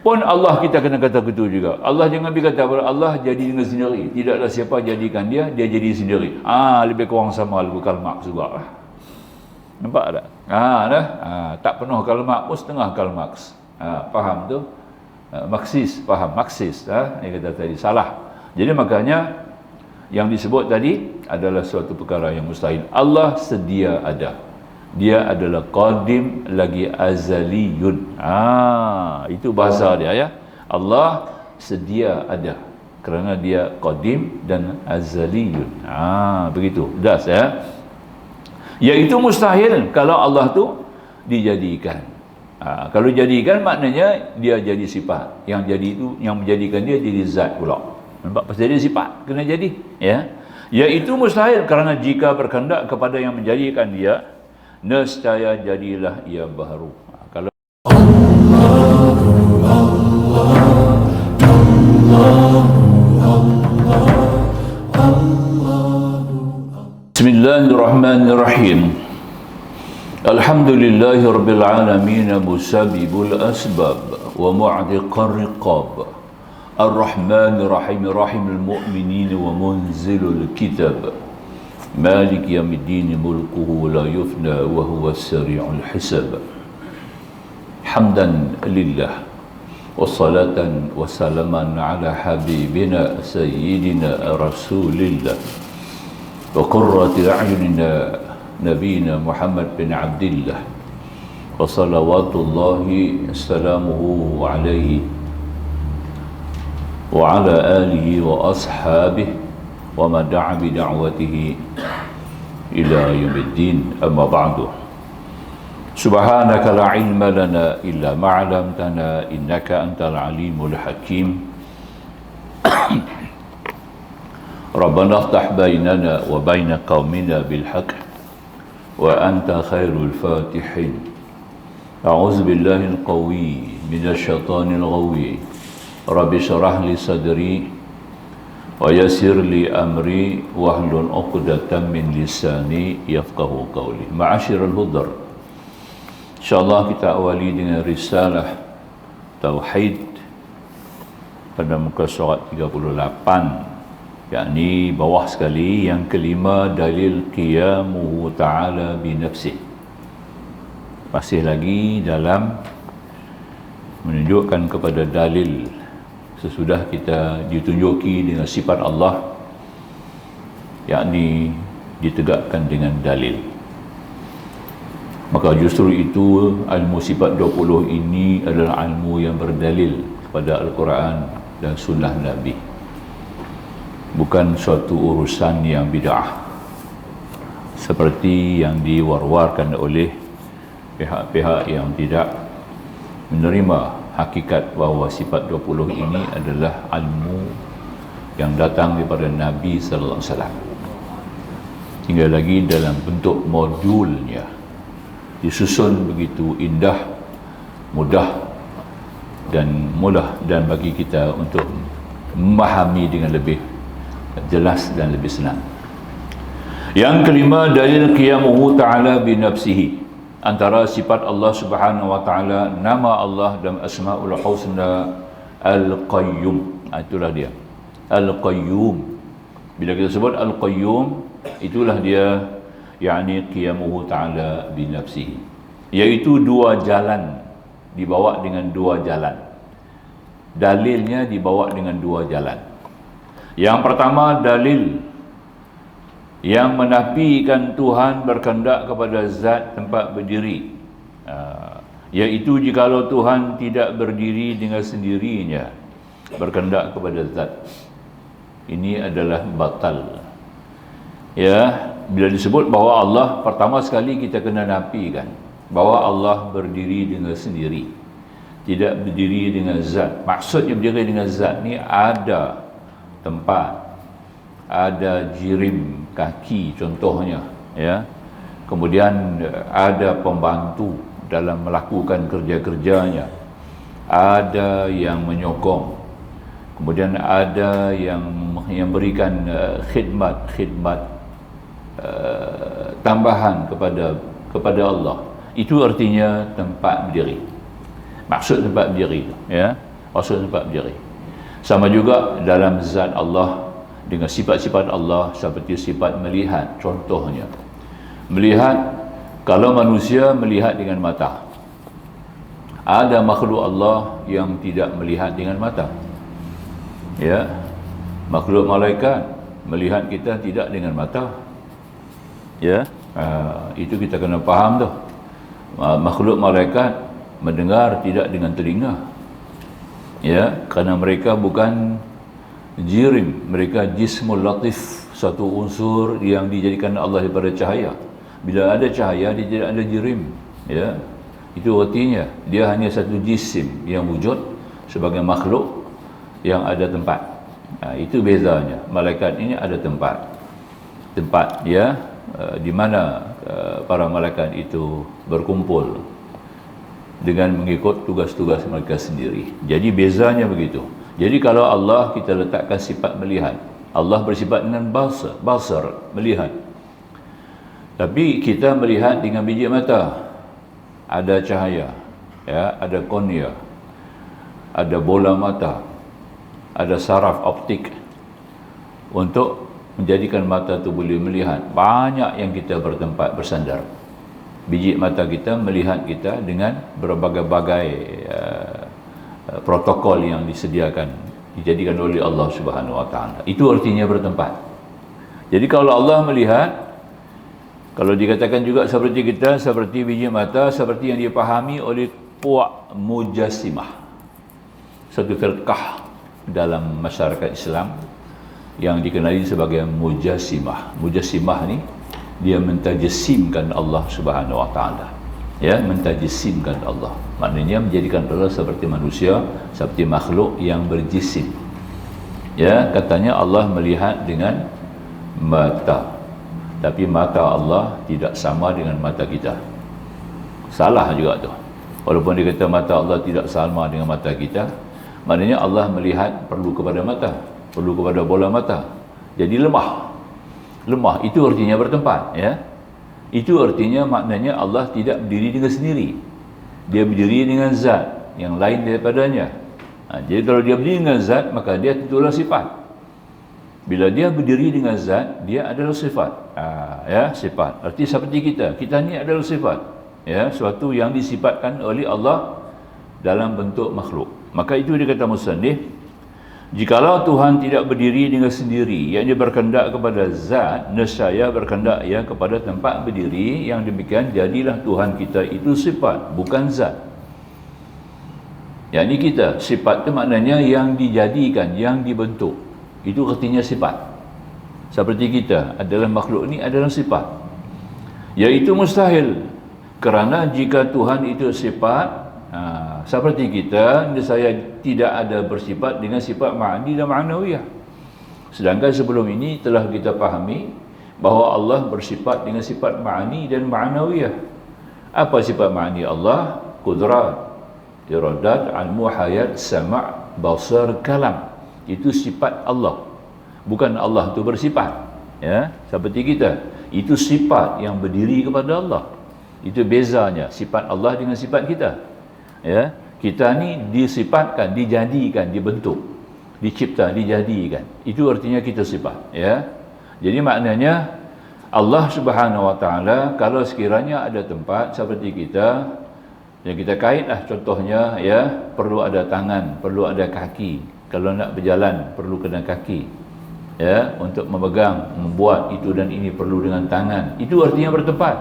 Pun Allah kita kena kata begitu juga. Allah jangan berkata Allah jadi dengan sendiri. Tidaklah siapa jadikan dia, dia jadi sendiri. Lebih kurang sama lagu Karl Marx juga lah. Nampak tak? Tak penuh Karl Marx pun setengah Karl Marx. Faham tu? Marxis, faham Marxis. Dia kata tadi salah. Jadi makanya yang disebut tadi adalah suatu perkara yang mustahil. Allah sedia ada. Dia adalah qadim lagi azaliyun. Itu bahasa dia ya. Allah sedia ada kerana dia qadim dan azaliyun. Begitu. Das ya. Iaitu mustahil kalau Allah tu dijadikan. Kalau jadikan maknanya dia jadi sifat. Yang jadi itu yang menjadikan dia jadi zat pula. Nampak pasal dia sifat kena jadi ya. Iaitu mustahil kerana jika berkehendak kepada yang menjadikan dia, nescaya jadilah ia baharu. Kalau Bismillahirrahmanirrahim. Alhamdulillahi rabbil alamin musabibul asbab wa mu'tiqar riqab. Ar-Rahmanir Rahim Rahimul Mu'minin wa munzilul kitab. مالك يوم الدين ملكه لا يفنى وهو السريع الحساب حمدا لله والصلاة وسلاما على حبيبنا سيدنا رسول الله وقرة أعيننا نبينا محمد بن عبد الله وصلوات الله سلامه عليه وعلى آله وأصحابه وما دعا بدعوته إلى يوم الدين أما بعد سبحانك لا علم لنا إلا ما علمتنا إنك أنت العليم الحكيم ربنا افتح بيننا وبين قومنا بالحق وأنت خير الفاتحين أعوذ بالله القوي من الشيطان الغوي رب اشرح لي صدري ويسر لي أمري واحلل عقدة من لساني يفقهوا قولي. Ma'asyiral hudar, InsyaAllah kita awali dengan risalah Tauhid pada muka surat 38, yakni bawah sekali yang kelima, dalil qiyamuhu ta'ala binafsih. Masih lagi dalam menunjukkan kepada dalil sesudah kita ditunjuki dengan sifat Allah, yakni ditegakkan dengan dalil. Maka justru itu ilmu sifat 20 ini adalah ilmu yang berdalil kepada Al-Quran dan Sunnah Nabi, bukan suatu urusan yang bid'ah seperti yang diwar-warkan oleh pihak-pihak yang tidak menerima hakikat bahawa sifat 20 ini adalah ilmu yang datang daripada Nabi sallallahu alaihi wasallam. Tinggal lagi dalam bentuk modulnya, disusun begitu indah, mudah dan bagi kita untuk memahami dengan lebih jelas dan lebih senang. Yang kelima, dalil qiyamuhu ta'ala binafsihi. Antara sifat Allah Subhanahu wa taala, nama Allah dan Asmaul Husna Al-Qayyum. Itulah dia, Al-Qayyum. Bila kita sebut Al-Qayyum, itulah dia, yakni qiyamuhu ta'ala binafsihi, iaitu dua jalan, dibawa dengan dua jalan. Dalilnya dibawa dengan dua jalan. Yang pertama, dalil yang menafikan Tuhan berkehendak kepada zat tempat berdiri, iaitu jikalau Tuhan tidak berdiri dengan sendirinya, berkehendak kepada zat, ini adalah batal. Ya, bila disebut bahawa Allah, pertama sekali kita kena nafikan bahawa Allah berdiri dengan sendiri, tidak berdiri dengan zat. Maksudnya berdiri dengan zat ni ada tempat, ada jirim kaki contohnya, ya. Kemudian ada pembantu dalam melakukan kerja-kerjanya, ada yang menyokong, kemudian ada yang berikan khidmat tambahan kepada Allah. Itu artinya tempat berdiri. Maksud tempat berdiri, ya. Rasul sempat berdiri. Sama juga dalam zat Allah dengan sifat-sifat Allah seperti sifat melihat. Contohnya, melihat, kalau manusia melihat dengan mata, ada makhluk Allah yang tidak melihat dengan mata. Ya, makhluk malaikat melihat kita tidak dengan mata. Ya, itu kita kena faham tu. Makhluk malaikat mendengar tidak dengan telinga. Ya, kerana mereka bukan jirim, mereka jismul latif, satu unsur yang dijadikan Allah daripada cahaya. Bila ada cahaya, dia tidak ada jirim. Ya, itu artinya dia hanya satu jisim yang wujud sebagai makhluk yang ada tempat. Itu bezanya. Malaikat ini ada tempat ya, di mana para malaikat itu berkumpul dengan mengikut tugas-tugas mereka sendiri. Jadi bezanya begitu. Jadi kalau Allah kita letakkan sifat melihat, Allah bersifat dengan basar, melihat. Tapi kita melihat dengan biji mata, ada cahaya, ya, ada kornea, ada bola mata, ada saraf optik untuk menjadikan mata itu boleh melihat. Banyak yang kita bertempat bersandar. Biji mata kita melihat kita dengan berbagai-bagai protokol yang disediakan, dijadikan oleh Allah Subhanahu Wa Taala. Itu artinya bertempat. Jadi kalau Allah melihat, kalau dikatakan juga seperti kita, seperti biji mata, seperti yang dipahami oleh puak mujassimah, satu firqah dalam masyarakat Islam yang dikenali sebagai mujassimah. Mujassimah ni dia mentajassimkan Allah Subhanahu Wa Taala. Ya, mentajassimkan Allah. Maknanya menjadikan Allah seperti manusia, seperti makhluk yang berjisim. Ya, katanya Allah melihat dengan mata. Tapi mata Allah tidak sama dengan mata kita. Salah juga tu. Walaupun dia kata mata Allah tidak sama dengan mata kita, maknanya Allah melihat perlu kepada mata, perlu kepada bola mata. Jadi lemah. Lemah itu artinya bertempat, ya. Itu artinya maknanya Allah tidak berdiri dengan sendiri. Dia berdiri dengan zat yang lain daripadanya. Jadi kalau dia berdiri dengan zat, maka dia tentulah sifat. Bila dia berdiri dengan zat, dia adalah sifat. Ya, sifat. Arti seperti kita ni adalah sifat. Ya, suatu yang disifatkan oleh Allah dalam bentuk makhluk. Maka itu dia kata musannif, jikalau Tuhan tidak berdiri dengan sendiri, yang dia berkehendak kepada zat, nescaya berkehendak ya kepada tempat berdiri, yang demikian jadilah Tuhan kita itu sifat, bukan zat. Yang ini kita, sifat itu maknanya yang dijadikan, yang dibentuk. Itu artinya sifat. Seperti kita adalah makhluk ini adalah sifat. Iaitu mustahil. Kerana jika Tuhan itu sifat, seperti kita, saya tidak ada bersifat dengan sifat ma'ani dan ma'nawiyah. Sedangkan sebelum ini telah kita pahami bahawa Allah bersifat dengan sifat ma'ani dan ma'nawiyah. Apa sifat ma'ani Allah? Qudrat, iradat, ilmu, hayat, sama', basar, kalam. Itu sifat Allah. Bukan Allah itu bersifat. Ya, seperti kita. Itu sifat yang berdiri kepada Allah. Itu bezanya sifat Allah dengan sifat kita. Ya, kita ni disifatkan, dijadikan, dibentuk, dicipta, dijadikan. Itu artinya kita sifat. Ya, jadi maknanya Allah Subhanahu Wa Taala kalau sekiranya ada tempat seperti kita, yang kita kaitlah contohnya, ya, perlu ada tangan, perlu ada kaki. Kalau nak berjalan perlu kena kaki. Ya, untuk memegang, membuat itu dan ini perlu dengan tangan. Itu artinya bertempat.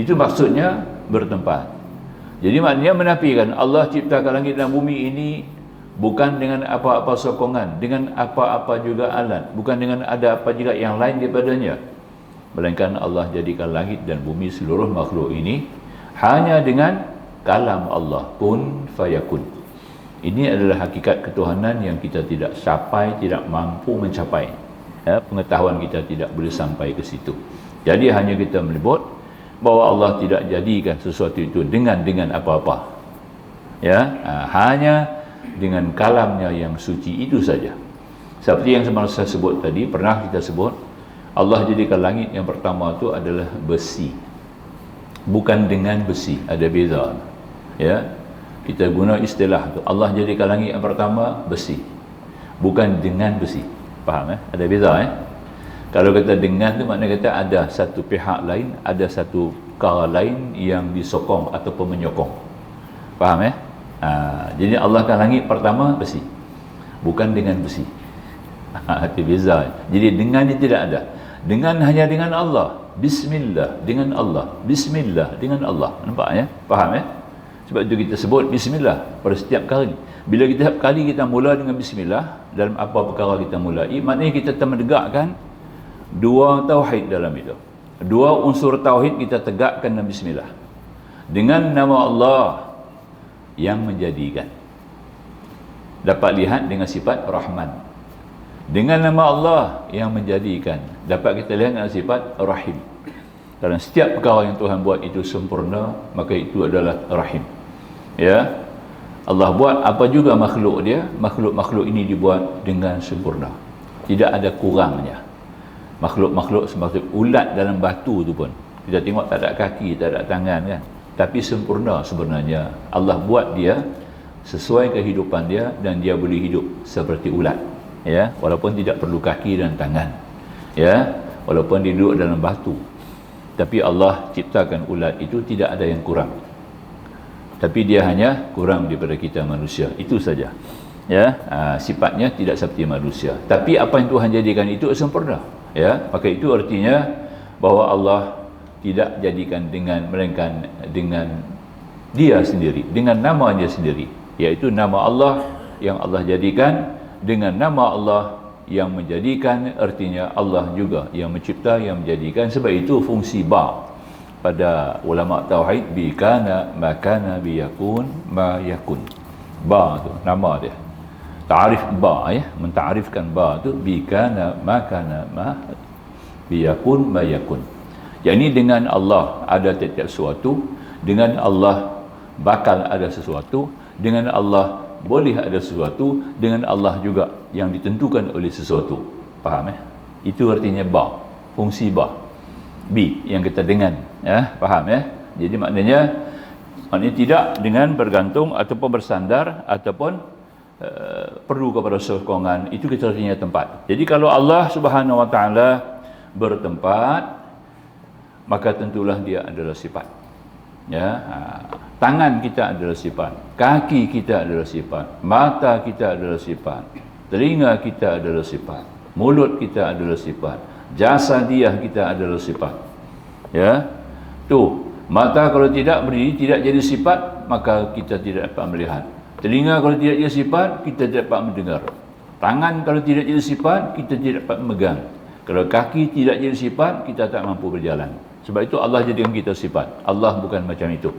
Itu maksudnya bertempat. Jadi maknanya menafikan Allah ciptakan langit dan bumi ini bukan dengan apa-apa sokongan, dengan apa-apa juga alat, bukan dengan ada apa juga yang lain daripadanya, melainkan Allah jadikan langit dan bumi seluruh makhluk ini hanya dengan kalam Allah, kun fayakun. Ini adalah hakikat ketuhanan yang kita tidak capai, tidak mampu mencapai. Ya, pengetahuan kita tidak boleh sampai ke situ. Jadi hanya kita menyebut bahawa Allah tidak jadikan sesuatu itu dengan apa-apa. Ya, hanya dengan kalamnya yang suci itu saja. Seperti yang saya sebut tadi, pernah kita sebut, Allah jadikan langit yang pertama itu adalah besi. Bukan dengan besi, ada beza. Ya, Kita guna istilah tu. Allah jadikan langit yang pertama besi, bukan dengan besi. Faham Ada beza Kalau kata dengan tu maknanya kata ada satu pihak lain, ada satu perkara lain yang disokong ataupun menyokong. Faham Jadi Allah kan langit pertama besi, bukan dengan besi. Itu beza. Jadi dengan dia tidak ada. Dengan hanya dengan Allah. Bismillah dengan Allah. Bismillah dengan Allah. Nampak Faham Sebab itu kita sebut bismillah pada setiap kali. Bila setiap kali kita mula dengan bismillah dalam apa perkara kita mulai, maknanya kita menegakkan dua tauhid dalam itu. Dua unsur tauhid kita tegakkan dalam bismillah. Dengan nama Allah yang menjadikan. Dapat lihat dengan sifat Rahman. Dengan nama Allah yang menjadikan. Dapat kita lihat dengan sifat Rahim. Dalam setiap perkara yang Tuhan buat itu sempurna, maka itu adalah Rahim. Allah buat apa juga makhluk dia, makhluk-makhluk ini dibuat dengan sempurna. Tidak ada kurangnya. Makhluk-makhluk seperti ulat dalam batu tu pun, kita tengok tak ada kaki, tak ada tangan kan, tapi sempurna sebenarnya. Allah buat dia sesuai kehidupan dia dan dia boleh hidup seperti ulat. Walaupun tidak perlu kaki dan tangan. Walaupun dia duduk dalam batu. Tapi Allah ciptakan ulat itu tidak ada yang kurang. Tapi dia hanya kurang daripada kita manusia. Itu saja. Sifatnya tidak seperti manusia. Tapi apa yang Tuhan jadikan itu sempurna. Maka itu artinya bahawa Allah tidak jadikan melainkan dengan dia sendiri, dengan namanya sendiri, iaitu nama Allah yang Allah jadikan, dengan nama Allah yang menjadikan, artinya Allah juga yang mencipta, yang menjadikan. Sebab itu fungsi ba pada ulama tauhid, bi kana ma kana, bi yakun ma yakun. Ba tu nama dia. Ta'rif ba mentarifkan ba tu, bi kana ma kana ma, bi yakun ma yakun. Jadi dengan Allah ada tiap-tiap sesuatu, dengan Allah bakal ada sesuatu, dengan Allah boleh ada sesuatu, dengan Allah juga yang ditentukan oleh sesuatu. Faham Itu artinya ba, fungsi ba. Bi yang kita dengan, faham Jadi maknanya tidak dengan bergantung ataupun bersandar ataupun perlu kepada sokongan. Itu kita artinya tempat. Jadi kalau Allah Subhanahu Wa Taala bertempat, maka tentulah dia adalah sifat. Tangan kita adalah sifat, kaki kita adalah sifat, mata kita adalah sifat, telinga kita adalah sifat, mulut kita adalah sifat, jasadiah kita adalah sifat. Mata kalau tidak berdiri, tidak jadi sifat, maka kita tidak dapat melihat. Telinga kalau tidak jadi sifat, kita tidak dapat mendengar. Tangan kalau tidak jadi sifat, kita tidak dapat memegang. Kalau kaki tidak jadi sifat, kita tak mampu berjalan. Sebab itu Allah jadikan kita sifat. Allah bukan macam itu.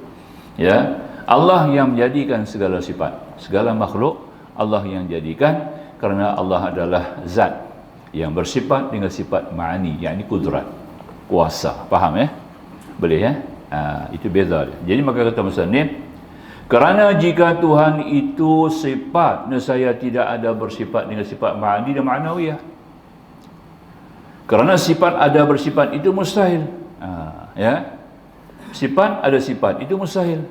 Allah yang menjadikan segala sifat, segala makhluk Allah yang jadikan, kerana Allah adalah zat yang bersifat dengan sifat ma'ani, yakni kudrat, kuasa. Faham Boleh itu beza dia. Jadi maka kata musannif, kerana jika Tuhan itu sifat, nescaya tidak ada bersifat dengan sifat ma'ani dan ma'nawiyah. Kerana sifat ada bersifat itu mustahil. Sifat ada sifat itu mustahil.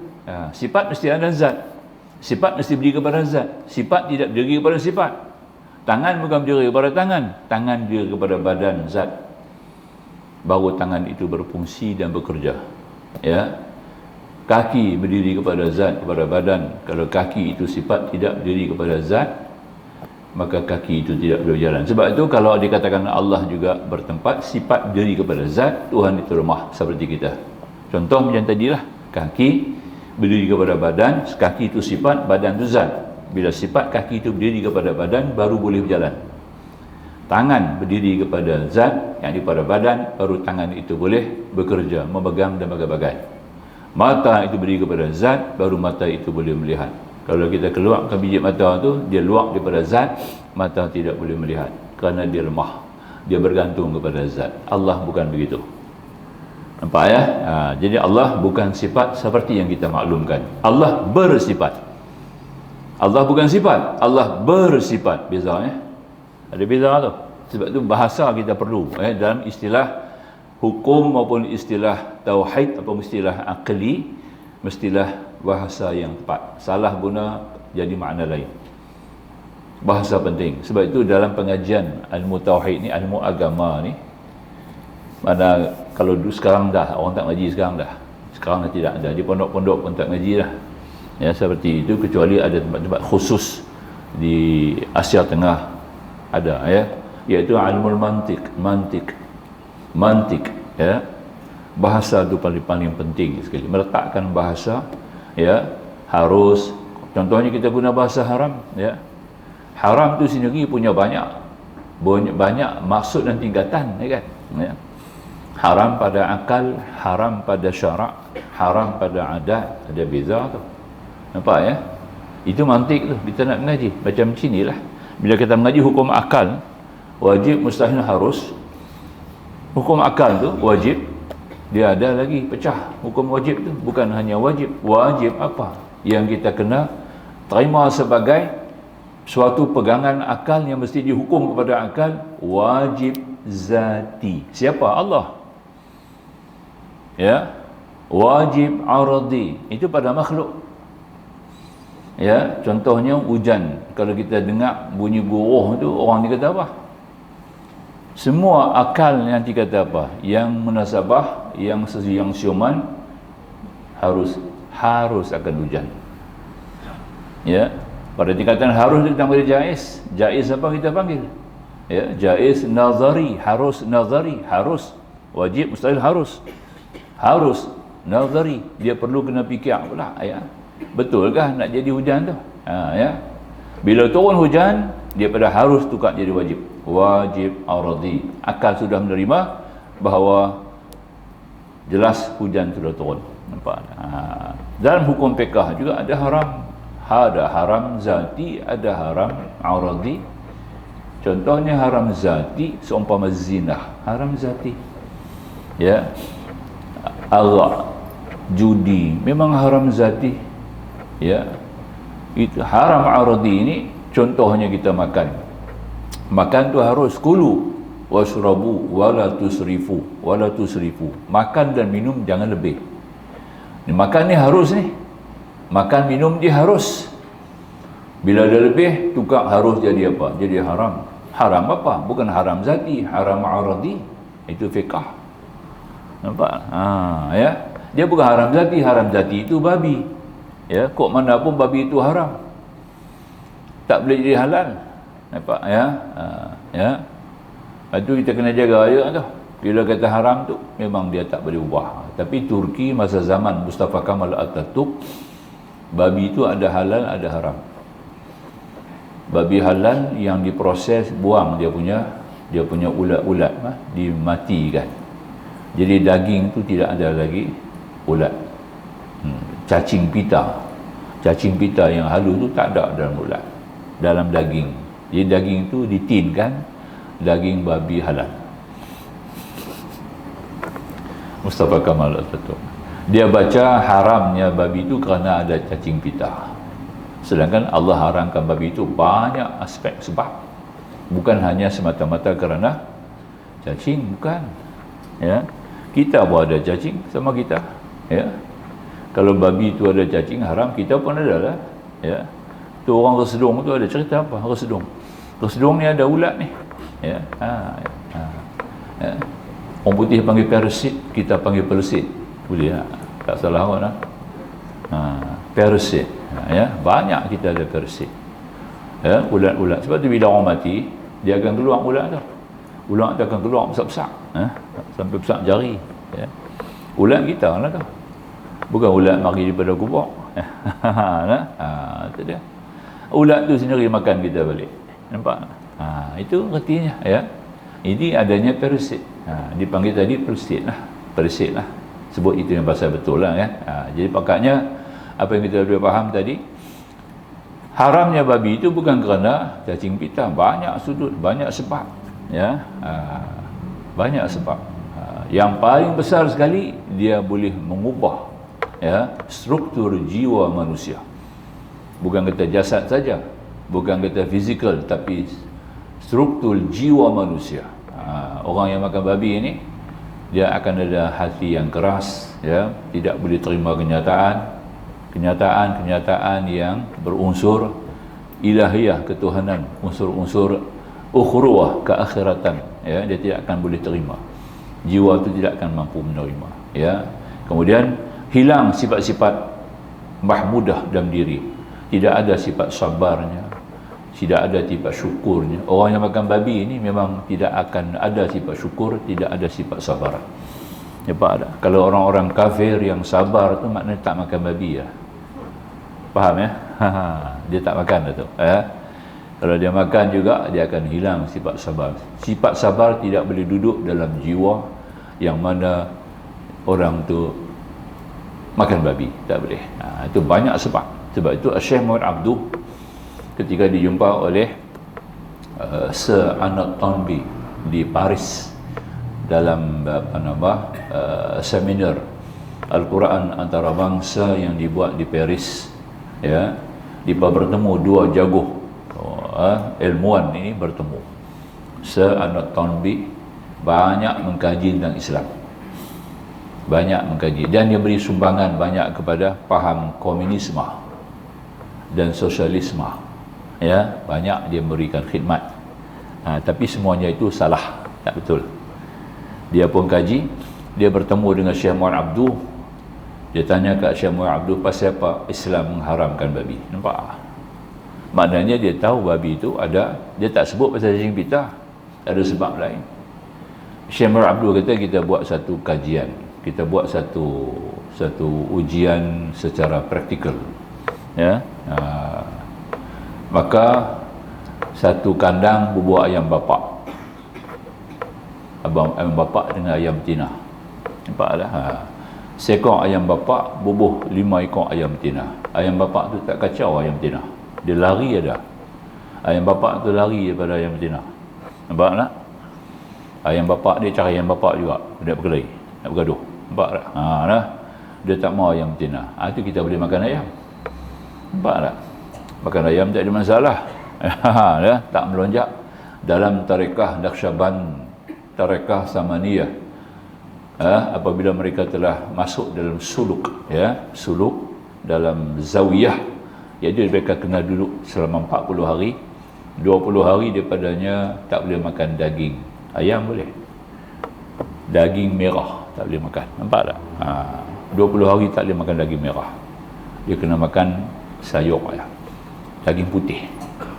Sifat mesti ada zat. Sifat mesti berdiri kepada zat. Sifat tidak berdiri kepada sifat. Tangan bukan berdiri kepada tangan. Tangan berdiri kepada badan zat. Baru tangan itu berfungsi dan bekerja. Kaki berdiri kepada zat, kepada badan. Kalau kaki itu sifat tidak berdiri kepada zat, maka kaki itu tidak berjalan. Sebab itu kalau dikatakan Allah juga bertempat, sifat berdiri kepada zat, Tuhan itu lemah seperti kita. Contoh macam tadilah, kaki berdiri kepada badan, kaki itu sifat, badan itu zat. Bila sifat kaki itu berdiri kepada badan, baru boleh berjalan. Tangan berdiri kepada zat, yang kepada badan, baru tangan itu boleh bekerja, memegang dan bagai-bagai. Mata itu berdiri kepada zat, baru mata itu boleh melihat. Kalau kita keluarkan biji mata tu, dia luar daripada zat, mata tidak boleh melihat kerana dia lemah. Dia bergantung kepada zat. Allah bukan begitu. Nampak jadi Allah bukan sifat seperti yang kita maklumkan. Allah bersifat. Allah bukan sifat, Allah bersifat. Beza Ada beza tu. Sebab tu bahasa kita perlu dalam istilah hukum maupun istilah tauhid atau istilah akli, mestilah bahasa yang tepat. Salah guna jadi makna lain. Bahasa penting. Sebab itu dalam pengajian ilmu tauhid ni, ilmu agama ni, mana kalau sekarang dah orang tak ngaji sekarang dah. Sekarang dah tidak ada. Di pondok-pondok pun tak ngaji dah. Ya, seperti itu, kecuali ada tempat-tempat khusus di Asia Tengah ada, ya, iaitu ilmu mantik, ya. Bahasa itu paling penting sekali. Meletakkan bahasa, ya, harus, contohnya kita guna bahasa haram, ya. Haram tu sendiri punya banyak maksud dan tingkatan, ya kan? Ya. Haram pada akal, haram pada syarak, haram pada adat, ada beza tu. Nampak, ya? Itu mantik tu kita nak mengaji macam sini lah. Bila kita mengaji hukum akal, wajib, mustahil, harus. Hukum akal tu wajib, dia ada lagi pecah. Hukum wajib tu bukan hanya wajib apa yang kita kena terima sebagai suatu pegangan akal yang mesti dihukum kepada akal. Wajib zati. Siapa? Allah. Ya. Wajib aradi, itu pada makhluk. Ya, contohnya hujan. Kalau kita dengar bunyi guruh tu, orang ni kata apa? Semua akal nanti kata apa? Yang munasabah, yang siuman harus akan hujan. Ya. Pada tingkatan harus kita panggil jaiz. Jaiz apa kita panggil? Ya, jaiz nazari, harus nazari, harus. Wajib, mustahil, harus. Harus nazari, dia perlu kena fikir pula, ya. Betulkah nak jadi hujan tu? Ya. Bila turun hujan, dia pada harus tukar jadi wajib. Wajib aradi. Akal sudah menerima bahawa jelas hujan sudah turun. Nampak? Dalam hukum fiqh juga ada haram. Ada haram zati, ada haram aradi. Contohnya haram zati seumpama zina, haram zati. Ya. Arak, judi memang haram zati. Ya. Itu haram aradi ini contohnya kita makan. Makan tu harus kulu washrabu wala tusrifu, wala tusrifu. Makan dan minum jangan lebih. Makan ni harus ni. Makan minum dia harus. Bila ada lebih, tukar harus jadi apa? Jadi haram. Haram apa? Bukan haram zati, haram aradi. Itu fiqh. Nampak? Ya. Dia bukan haram zati. Haram zati itu babi. Ya, kok mana pun babi itu haram. Tak boleh jadi halal. Nampak, ya? Ya. Itu kita kena jaga je tu. Bila kata haram tu, memang dia tak boleh ubah. Tapi Turki masa zaman Mustafa Kemal Atatürk, babi itu ada halal, ada haram. Babi halal yang diproses, buang dia punya ulat-ulat, dimatikan. Jadi daging tu tidak ada lagi ulat. Cacing pita yang halus tu tak ada dalam ulat, dalam daging. Jadi daging tu ditinkan daging babi halal. Mustafa Kemal Atatürk, dia baca haramnya babi itu kerana ada cacing pita. Sedangkan Allah haramkan babi itu banyak aspek sebab. Bukan hanya semata-mata kerana cacing, bukan. Ya. Kita pun ada cacing sama kita. Ya. Kalau babi itu ada cacing haram, kita pun ada lah. Ya. Tu orang Resedung tu ada cerita apa? Resedung ni ada ulat ni. Ya. Ya. Orang putih panggil parasit, kita panggil parasit. Boleh tak salah orang lah. Parasit. Ya, banyak kita ada parasit. Ya, ulat-ulat. Sebab tu bila orang mati, dia akan keluar ulat tu. Ulat tu akan keluar besar-besar. Sampai besar jari. Ya. Ulat kita lah tu. Bukan ulat mari daripada kubur. Itu dia. Ulat tu sendiri makan kita balik. Nampak? Itu artinya, ya. Ini adanya parasit. Dipanggil tadi parasit lah. Sebut itu yang pasal betul lah, kan. Jadi pakatnya apa yang kita boleh faham tadi, haramnya babi itu bukan kerana cacing pita, banyak sudut, banyak sebab, ya. Banyak sebab. Yang paling besar sekali, dia boleh mengubah, ya, struktur jiwa manusia. Bukan kata jasad saja, bukan kata fizikal, tapi struktur jiwa manusia. Orang yang makan babi ini, dia akan ada hati yang keras, ya, tidak boleh terima kenyataan, kenyataan-kenyataan yang berunsur ilahiyah, ketuhanan, unsur-unsur ukhruwah, keakhiratan, ya, dia tidak akan boleh terima. Jiwa itu tidak akan mampu menerima, ya. Kemudian hilang sifat-sifat mahmudah dalam diri. Tidak ada sifat sabarnya, tidak ada sifat syukurnya. Orang yang makan babi ini memang tidak akan ada sifat syukur, tidak ada sifat sabar. Ya, Pak, kalau orang-orang kafir yang sabar tu maknanya tak makan babi, ya. Faham, ya? Dia tak makan tu, ya. Kalau dia makan juga, dia akan hilang sifat sabar. Sifat sabar tidak boleh duduk dalam jiwa yang mana orang tu makan babi, tak boleh. Itu banyak sebab. Sebab itu Syekh Muhammad Abduh ketika dijumpa oleh Sir Arnold Toynbee di Paris dalam seminar Al-Quran antarabangsa yang dibuat di Paris, ya, bertemu dua jago ilmuwan ini bertemu. Sir Arnold Toynbee banyak mengkaji tentang Islam, banyak mengkaji, dan dia beri sumbangan banyak kepada faham komunisme dan sosialisme, ya, banyak dia memberikan khidmat. Tapi semuanya itu salah, tak betul. Dia pun kaji, dia bertemu dengan Syekh Muhammad Abduh. Dia tanya kat Syekh Muhammad Abduh, pasal apa Islam mengharamkan babi? Nampak? Maknanya dia tahu babi itu ada, dia tak sebut pasal cacing pita, ada sebab lain. Syekh Muhammad Abduh kata kita buat satu kajian, kita buat satu ujian secara praktikal, ya. Maka satu kandang bubuh ayam bapak, ayam bapak dengan ayam betina, nampaklah. Seekor ayam bapak bubuh 5 ekor ayam betina. Ayam bapak tu tak kacau ayam betina, dia lari ada. Ayam bapak tu lari daripada ayam betina, nampak tak? Ayam bapak dia cari ayam bapak juga, dia berkelahi, nak bergaduh, nampak tak? Nah, dia tak mau ayam betina. Itu kita boleh makan ayam, nampak tak? Makan ayam tak ada masalah. Ya, tak melonjak. Dalam tarekah Naqsyaband, tarekah Samaniyah, apabila mereka telah masuk dalam suluk, ya, suluk dalam zawiyah, jadi mereka kena duduk selama 40 hari. 20 hari daripadanya tak boleh makan daging. Ayam boleh, daging merah tak boleh makan, nampak tak? 20 hari tak boleh makan daging merah, dia kena makan sayur, ya. Daging putih,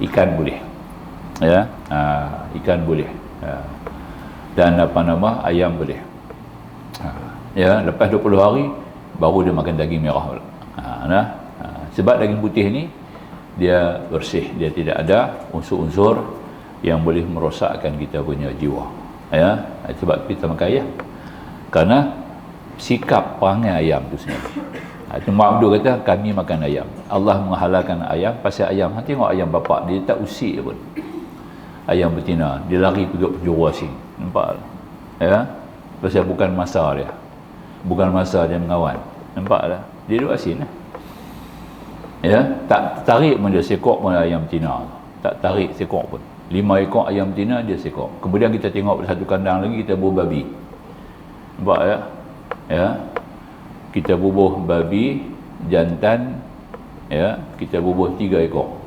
ikan boleh, ya, ikan boleh, dan ayam boleh, ya. Lepas 20 hari baru dia makan daging merah. Sebab daging putih ni dia bersih, dia tidak ada unsur-unsur yang boleh merosakkan kita punya jiwa, ya. Sebab kita makan ayam kerana sikap perangai ayam tu sendiri. Muhammad Abduh kata kami makan ayam, Allah menghalalkan ayam pasal ayam. Tengok ayam bapak dia tak usik pun, ayam betina dia lari pergi penjuru asing, nampak, ya, pasal bukan masa dia, bukan masa dia mengawan, nampak tak? Dia duduk asin, ya. Tak tarik pun dia sekok pun ayam betina, tak tarik sekok pun. 5 ekor ayam betina dia sekok. Kemudian kita tengok satu kandang lagi kita bubuh babi, nampak, ya, ya. Kita bubuh babi jantan, ya, kita bubuh 3 ekor.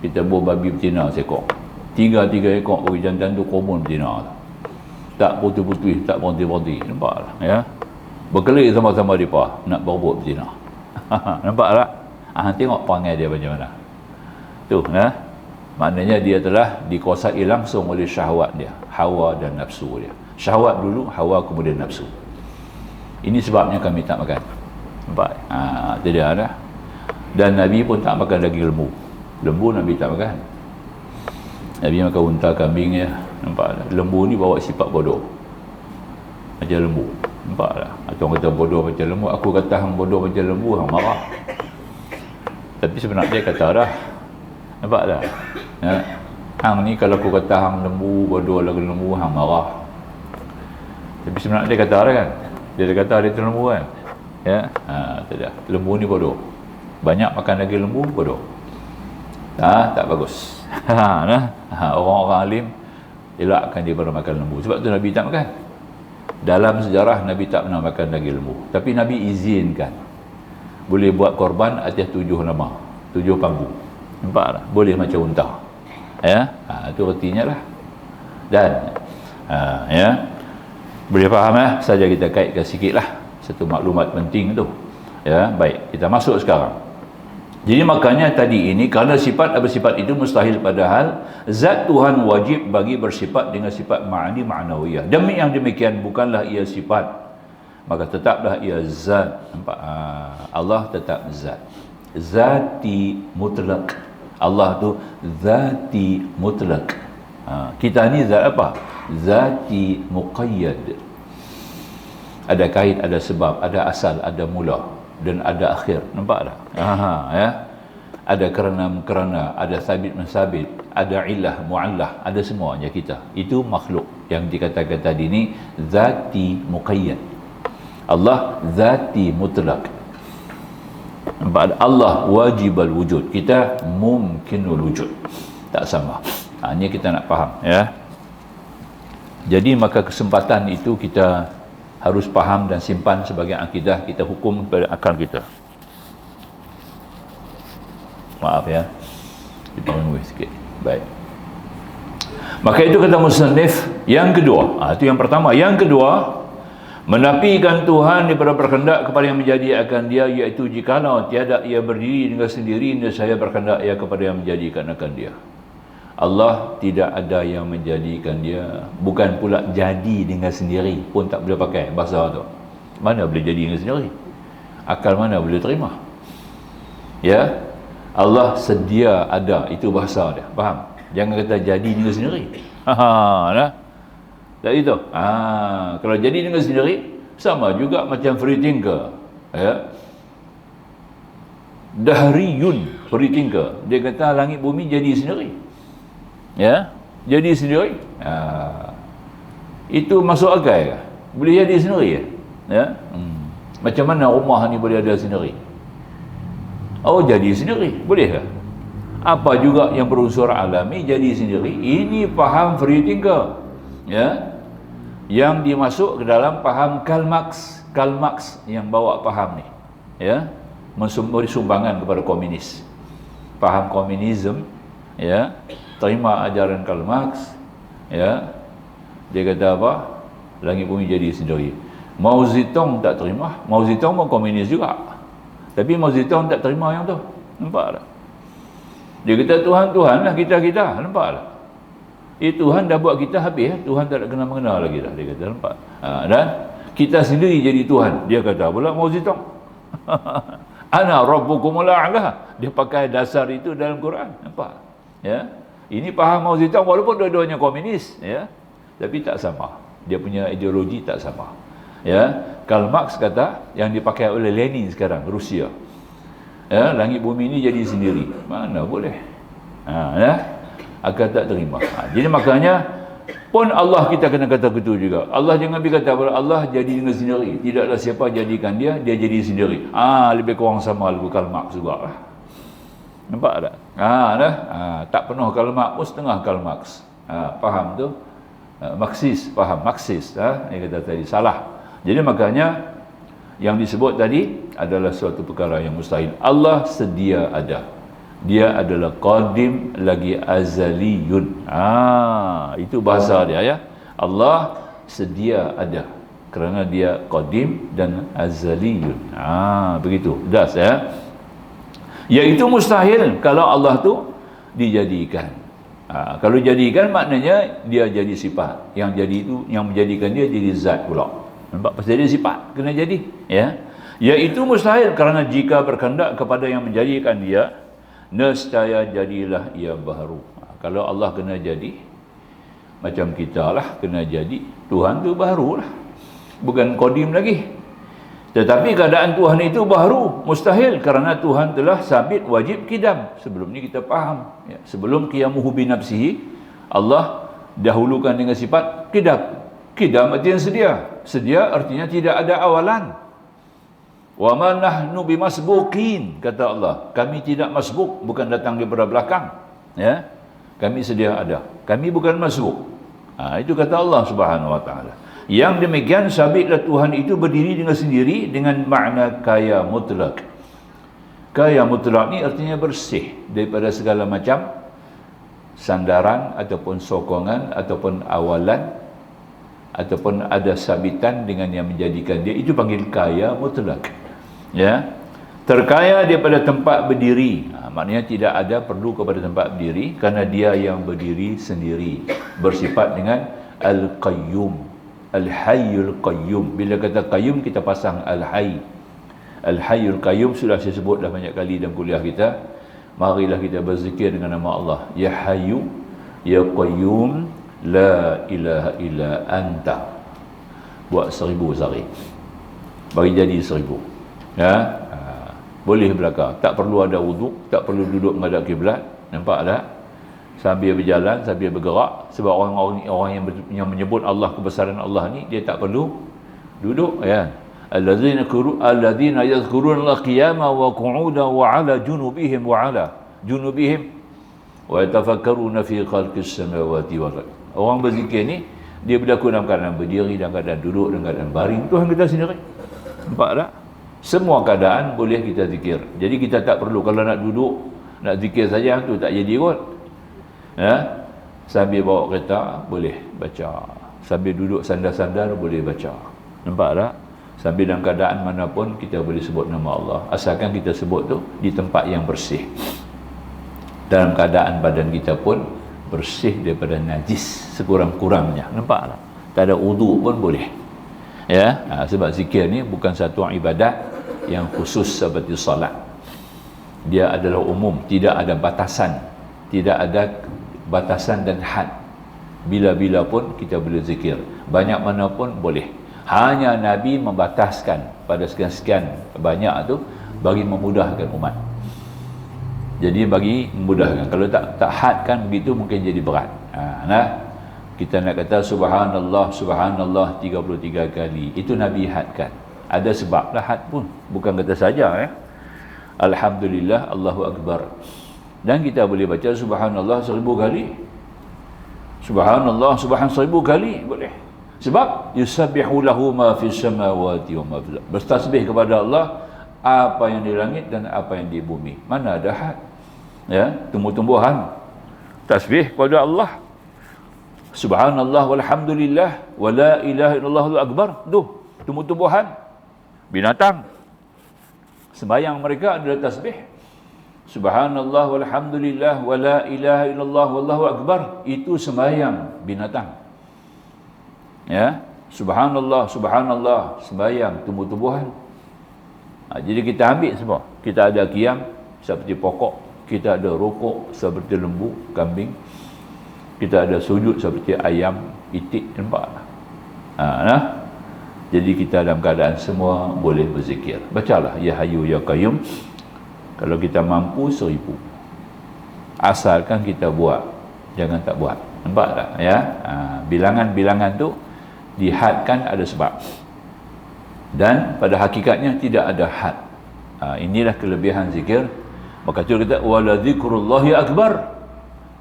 Kita bubuh babi betina seekor. 3 ekor babi jantan tu korban betina. Tak putus-putus, tak berhenti-berhenti, nampak tak? Ya. Berkelik sama-sama depa nak berebut betina. Nampak tak? Tengok perangai dia macam mana. Tu, ya. Maknanya dia telah dikuasai langsung oleh syahwat dia, hawa dan nafsu dia. Syahwat dulu, hawa kemudian nafsu. Ini sebabnya kami tak makan, nampak? Itu dia, dah. Dan Nabi pun tak makan daging lembu. Lembu Nabi tak makan. Nabi makan unta, kambing, ya, nampak tak? Lembu ni bawa sifat bodoh macam lembu, nampak tak? Atau kata bodoh macam lembu, aku kata hang bodoh macam lembu, hang marah. Tapi sebenarnya dia kata dah, nampak tak? Ya? Hang ni kalau aku kata hang lembu, bodoh lagu lembu, hang marah. Tapi sebenarnya dia kata dah kan, dia kata dia tu lembu kan, ya. Tidak, lembu ni bodoh, banyak makan daging lembu bodoh, tak bagus. Orang-orang alim elakkan dia pada makan lembu. Sebab tu Nabi tak makan. Dalam sejarah Nabi tak pernah makan daging lembu, tapi Nabi izinkan boleh buat korban atas 7 nama, 7 bambu. Nampak tak? Boleh macam unta. Ya, itu artinya lah. Dan ya, boleh faham saja kita kaitkan sikitlah satu maklumat penting tu. Ya, baik, kita masuk sekarang. Jadi makanya tadi ini, kerana sifat bersifat itu mustahil, padahal zat Tuhan wajib bagi bersifat dengan sifat ma'ani ma'nawiyah. Demi yang demikian bukanlah ia sifat, maka tetaplah ia zat. Nampak? Allah tetap zat, zati mutlak. Allah tu zati mutlak. Kita ni zat apa? Zati muqayyad. Ada kait, ada sebab, ada asal, ada mula dan ada akhir. Nampak tak? Ya. Ada kerana, ada sabit mensabit, ada illah muallah, ada semuanya kita. Itu makhluk yang dikatakan tadi ni zati muqayyad. Allah zati mutlak. Nampak? Allah wajibal wujud, kita mumkinul wujud. Tak sama. Ini kita nak faham, ya. Jadi maka kesempatan itu kita harus faham dan simpan sebagai akidah kita, hukum kepada akal kita. Maaf ya, kita menunggu sikit. Baik. Maka itu kata musannif yang kedua. Itu yang pertama. Yang kedua, menafikan Tuhan daripada berkehendak kepada yang menjadikan dia, iaitu jikalau tiada ia berdiri dengan sendiri, saya berkehendak ia kepada yang menjadikan akan dia. Allah tidak ada yang menjadikan dia, bukan pula jadi dengan sendiri pun tak boleh pakai bahasa tu. Mana boleh jadi dengan sendiri? Akal mana boleh terima? Ya, Allah sedia ada, itu bahasa dia. Faham? Jangan kata jadi dengan sendiri. Nah. Tak itu. Kalau jadi dengan sendiri sama juga macam free thinker. Ya. Dahriyun free thinker. Dia kata langit bumi jadi sendiri. Ya, jadi sendiri. Itu masuk akal ke? Boleh jadi sendiri ya? Ya. Macam mana rumah ni boleh ada sendiri? Oh, jadi sendiri. Boleh ke? Apa juga yang berunsur alami jadi sendiri. Ini faham free thinker. Ya. Yang dimasuk ke dalam faham Karl Marx. Karl Marx yang bawa faham ni. Ya. Memberi sumbangan kepada komunis. Faham komunisme, ya. Terima ajaran Karl Marx, ya. Dia kata apa? Langit bumi jadi sendiri. Mao Zedong tak terima. Mao Zedong pun komunis juga, tapi Mao Zedong tak terima yang tu. Nampak tak? Dia kata Tuhan lah kita. Nampak tak? Tuhan dah buat kita habis. Tuhan tak nak kena-mengena lagi dah. Dia kata, nampak? Dan kita sendiri jadi Tuhan. Dia kata pula Mao Zedong. Ana rabbukumul a'la. Dia pakai dasar itu dalam Quran. Nampak? Ya. Ini faham Mao Zedong, walaupun dua-duanya komunis, ya, tapi tak sama. Dia punya ideologi tak sama. Ya, Karl Marx kata yang dipakai oleh Lenin sekarang, Rusia. Ya, langit bumi ini jadi sendiri. Mana boleh? Ya, akan tak terima. Jadi makanya pun Allah kita kena kata gitu juga. Allah jangan berkata Allah jadi dengan sendiri. Tidaklah siapa jadikan dia, dia jadi sendiri. Lebih kurang sama lagu Karl Marx juga lah. Nampak tak? Tak penuh Karl Marx pun setengah Karl Marx. Faham tu? Marxis, faham Marxis. Dia kata tadi salah. Jadi makanya yang disebut tadi adalah suatu perkara yang mustahil. Allah sedia ada. Dia adalah qadim lagi azaliyun. Itu bahasa dia, ya. Allah sedia ada kerana dia qadim dan azaliyun. Begitu. Das, ya. Iaitu mustahil kalau Allah tu dijadikan. Kalau jadikan maknanya dia jadi sifat. Yang jadi itu, yang menjadikan dia jadi zat pula. Nampak? Pasal dia sifat, kena jadi. Ya. Iaitu mustahil kerana jika berkehendak kepada yang menjadikan dia, nescaya jadilah ia baharu. Kalau Allah kena jadi, macam kita lah kena jadi. Tuhan tu baharu lah. Bukan qadim lagi. Tetapi keadaan Tuhan itu baharu, mustahil kerana Tuhan telah sabit wajib qidam. Sebelum ni kita faham, ya. Sebelum qiyamuhu bi nafsihi, Allah dahulukan dengan sifat qidam. Qidam artinya sedia. Sedia artinya tidak ada awalan. Wa ma nahnu bimasbuqin, kata Allah. Kami tidak masbuk, bukan datang daripada belakang, ya. Kami sedia ada. Kami bukan masbuk. Itu kata Allah Subhanahu wa taala. Yang demikian sabitlah Tuhan itu berdiri dengan sendiri dengan makna kaya mutlak. Kaya mutlak ni artinya bersih daripada segala macam sandaran ataupun sokongan ataupun awalan ataupun ada sabitan dengan yang menjadikan dia, itu panggil kaya mutlak. Ya, terkaya daripada tempat berdiri. Maknanya tidak ada perlu kepada tempat berdiri kerana dia yang berdiri sendiri, bersifat dengan al-qayyum, al-hayyul qayyum. Bila kata qayyum kita pasang al-hayy. Al-hayyul qayyum sudah saya sebut dah banyak kali dalam kuliah kita. Marilah kita berzikir dengan nama Allah. Ya Hayyu, Ya Qayyum, La ilaha illa anta. Buat 1000 sehari. Bagi jadi 1000. Ya. Boleh belakang. Tak perlu ada wuduk, tak perlu duduk menghadap kiblat. Nampak tak? Sambil berjalan, sambil bergerak. Sebab orang yang menyebut Allah, kebesaran Allah ni, dia tak perlu duduk, ya. Alladzina yadhkuruna Allah qiyaman wa qu'udan wa 'ala junubihim wa 'ala junubihim wa yatafakkaruna fi khalqis samawati wal ardh. Orang berzikir ni dia berlaku dalam keadaan berdiri, dalam keadaan duduk, dalam keadaan baring. Tuhan kita sendiri. Nampak tak? Semua keadaan boleh kita zikir. Jadi kita tak perlu, kalau nak duduk nak zikir saja tu tak jadi kot. Ya? Sambil bawa kereta boleh baca. Sambil duduk sandar-sandar boleh baca. Nampak tak? Sambil dalam keadaan manapun kita boleh sebut nama Allah, asalkan kita sebut tu di tempat yang bersih. Dalam keadaan badan kita pun bersih daripada najis sekurang-kurangnya. Nampak tak? Tak ada wudu pun boleh. Ya, sebab zikir ni bukan satu ibadat yang khusus seperti solat. Dia adalah umum, tidak ada batasan. Tidak ada batasan dan had. Bila-bila pun kita boleh zikir. Banyak mana pun boleh. Hanya Nabi membataskan pada sekian-sekian banyak tu bagi memudahkan umat. Jadi bagi memudahkan. Kalau tak hadkan begitu mungkin jadi berat. Nah, kita nak kata subhanallah, subhanallah 33 kali. Itu Nabi hadkan. Ada sebab lah had pun. Bukan kata saja ya. Alhamdulillah, Allahu Akbar. Dan kita boleh baca subhanallah 1000 kali. Subhanallah, 1000 kali boleh. Sebab yusabbihu lahu ma fis samawati wa ma fil ardh. Bertasbih kepada Allah apa yang di langit dan apa yang di bumi. Mana ada had? Ya, tumbuh-tumbuhan. Tasbih kepada Allah. Subhanallah walhamdulillah wa la ilaha illallah Allahu akbar. Tu tumbuh-tumbuhan. Binatang. Sembahyang mereka adalah tasbih. Subhanallah walhamdulillah wa la ilaha illallah wallahu akbar. Itu sembahyang binatang. Ya, subhanallah, subhanallah, sembahyang tumbuh-tumbuhan. Jadi kita ambil semua. Kita ada qiyam seperti pokok, kita ada rukuk seperti lembu, kambing. Kita ada sujud seperti ayam, itik, nampak tak? Nah. Jadi kita dalam keadaan semua boleh berzikir. Bacalah ya Hayyu ya Qayyum. Kalau kita mampu 1000. Asalkan kita buat, jangan tak buat. Nampak tak? Ya. Bilangan-bilangan tu dihadkan ada sebab, dan pada hakikatnya tidak ada had. Inilah kelebihan zikir. Maka tu kita wala zikrullahi akbar.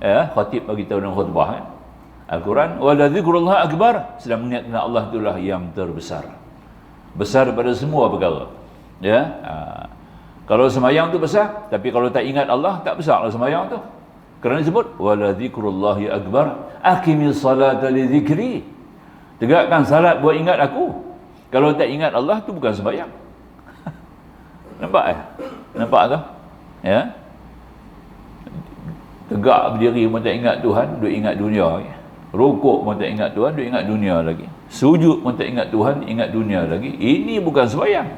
Ya, khatib bagi tahu dalam khutbah Al-Quran, wala zikrullahi akbar, sedang mengingatkan Allah itulah yang terbesar, besar daripada semua perkara. Ya, kalau sembahyang tu besar, tapi kalau tak ingat Allah tak besar lah sembahyang tu. Kerana disebut wala zikrullahi akbar, aqimis salata li zikri. Tegakkan salat buat ingat aku. Kalau tak ingat Allah tu bukan sembahyang. Nampak ya? Nampak tak? Ya. Tegak berdiri pun tak ingat Tuhan, duk ingat dunia lagi. Rukuk pun tak ingat Tuhan, duk ingat dunia lagi. Sujud pun tak ingat Tuhan, ingat dunia lagi. Ini bukan sembahyang.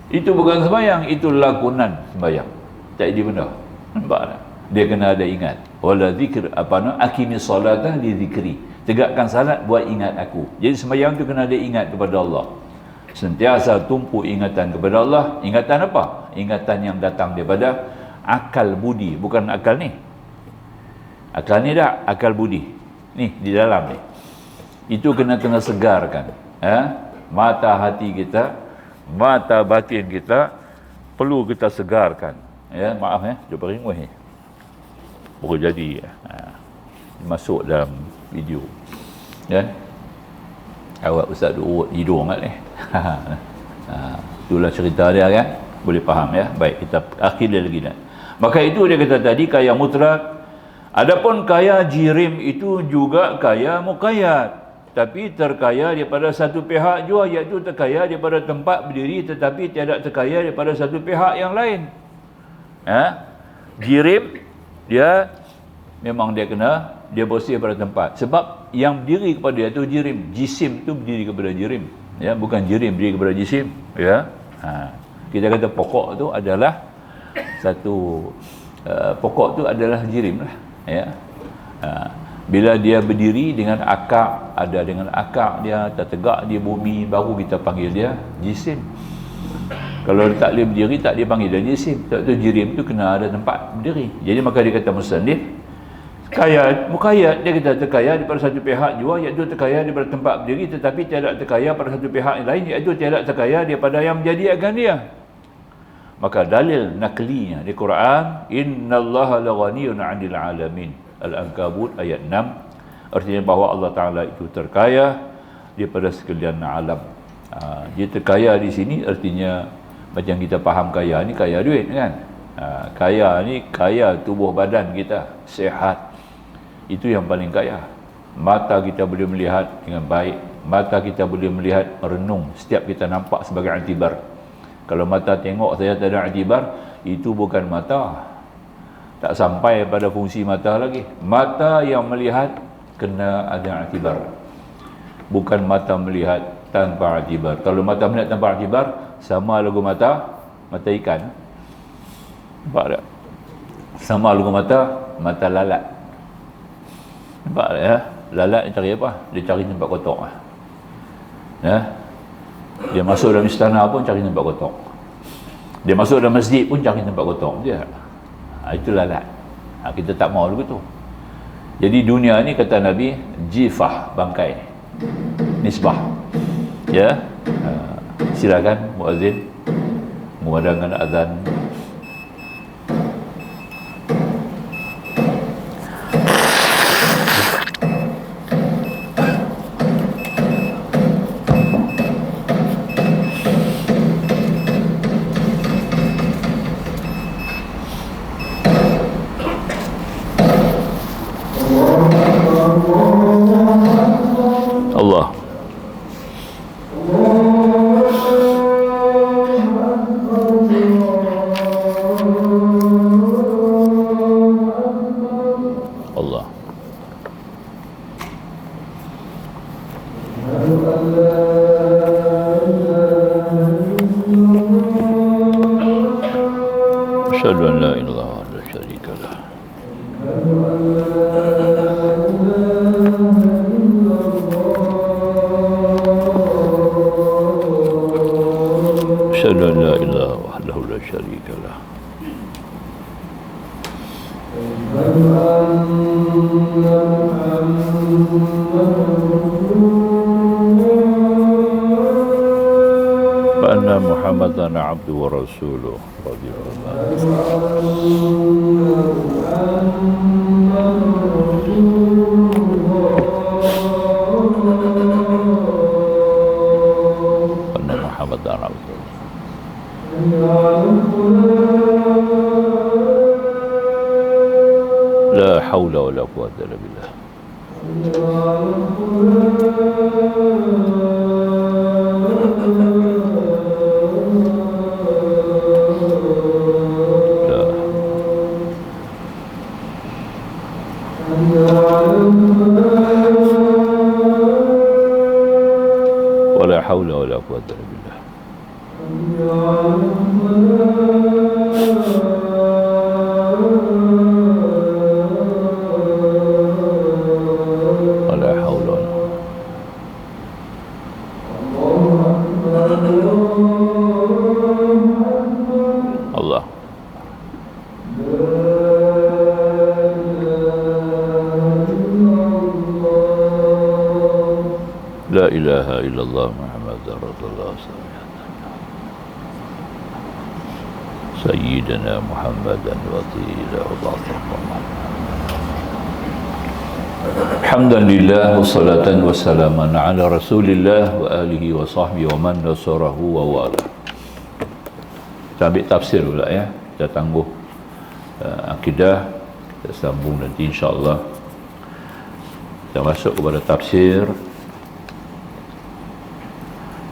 Itu bukan sembahyang, itu lakonan sembahyang. Tak jadi benda. Nampak tak? Dia kena ada ingat. Wala zikr aqimis salata li zikri. Tegakkan salat buat ingat aku. Jadi sembahyang tu kena ada ingat kepada Allah. Sentiasa tumpu ingatan kepada Allah. Ingatan apa? Ingatan yang datang daripada akal budi, bukan akal ni. Akal ni dah, akal budi. Ni di dalam ni. Itu kena segarkan. Mata hati kita, mata batin kita perlu kita segarkan. Ya, maaf cuba ringuh ni. Baru jadi masuk dalam video. Ya. Awak ustaz urut hidung kat ni. Itulah cerita dia kan. Boleh faham ya? Baik, kita akhiri lagi dah. Maka itu dia kata tadi kaya mutlak. Adapun kaya jirim itu juga kaya muqayyad, tapi terkaya daripada satu pihak jua, iaitu terkaya daripada tempat berdiri, tetapi tidak terkaya daripada satu pihak yang lain. Jirim dia memang dia bersih pada tempat, sebab yang berdiri kepada dia tu jirim, jisim tu berdiri kepada jirim, ya, bukan jirim berdiri kepada jisim, ya. Kita kata pokok tu adalah satu pokok tu adalah jirim lah, ya. Bila dia berdiri dengan akar, ada dengan akar dia tertegak di bumi, baru kita panggil dia jisim. Kalau dia tak boleh berdiri, tak dia panggil dia jisim. Sebab tu jirim tu kena ada tempat berdiri. Jadi maka dia kata musannif, kaya muqayyad, dia kata terkaya daripada satu pihak jua, iaitu terkaya daripada tempat berdiri, tetapi tidak terkaya pada satu pihak yang lain, iaitu tidak terkaya daripada yang menjadi agan dia. Maka dalil naklinya di Quran, innallaha laghaniyun 'anil 'alamin, Al-Ankabut ayat 6, artinya bahawa Allah Ta'ala itu terkaya daripada sekalian alam. Dia terkaya di sini artinya macam kita faham kaya ni kaya duit kan. Kaya ni kaya tubuh badan kita, sihat. Itu yang paling kaya. Mata kita boleh melihat dengan baik, mata kita boleh melihat merenung, setiap kita nampak sebagai i'tibar. Kalau mata tengok saya tak ada i'tibar, itu bukan mata. Tak sampai pada fungsi mata lagi. Mata yang melihat kena ada i'tibar. Bukan mata melihat tanpa i'tibar. Kalau mata melihat tanpa i'tibar, sama lagu mata ikan. Nampak tak? Sama lagu mata lalat. Nampak tak ya? Lalat dia cari apa? Dia cari tempat kotor. Ya? Dia masuk dalam istana pun cari tempat kotor. Dia masuk dalam masjid pun cari tempat kotor. Dia itu lalat. Kita tak mau begitu. Jadi dunia ni kata Nabi jifah, bangkai, nisbah. Ya, silakan muazzin mengumandangkan azan. Allah. Allah. Asyhadu an la ilaha illa Allah syarika lah. Asyhadu an la ilaha wahdahu la syarika lah. Wa anna Muhammadan abduhu wa rasuluhu radhiyallahu anna Muhammadan abduhu. La haula wa la quwwata illa billah. Wala haula wala quwwata illa billah. Wala haula wala. Allah. La ilaha illallah Muhammadur Rasulullah Sayyidina Muhammadan wasila wa barakatuh. Alhamdulillah wassalatan wassalaman ala Rasulillah wa alihi wa sahbihi wa man nasarahu wa wala. Kita ambil tafsir pula ya. Kita tangguh akidah, kita sambung nanti insya-Allah. Kita masuk kepada tafsir,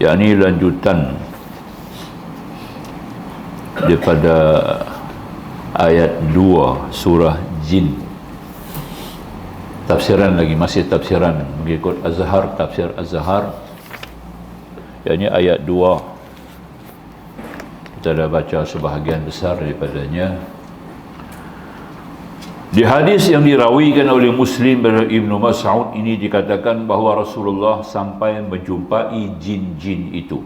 yakni lanjutan daripada ayat 2 surah Jin. Tafsiran lagi, masih tafsiran mengikut Azhar, tafsir Azhar, yakni ayat 2. Kita dah baca sebahagian besar daripadanya. Di hadis yang dirawikan oleh Muslim dari Ibnu Mas'ud ini dikatakan bahawa Rasulullah sampai menjumpai jin-jin itu.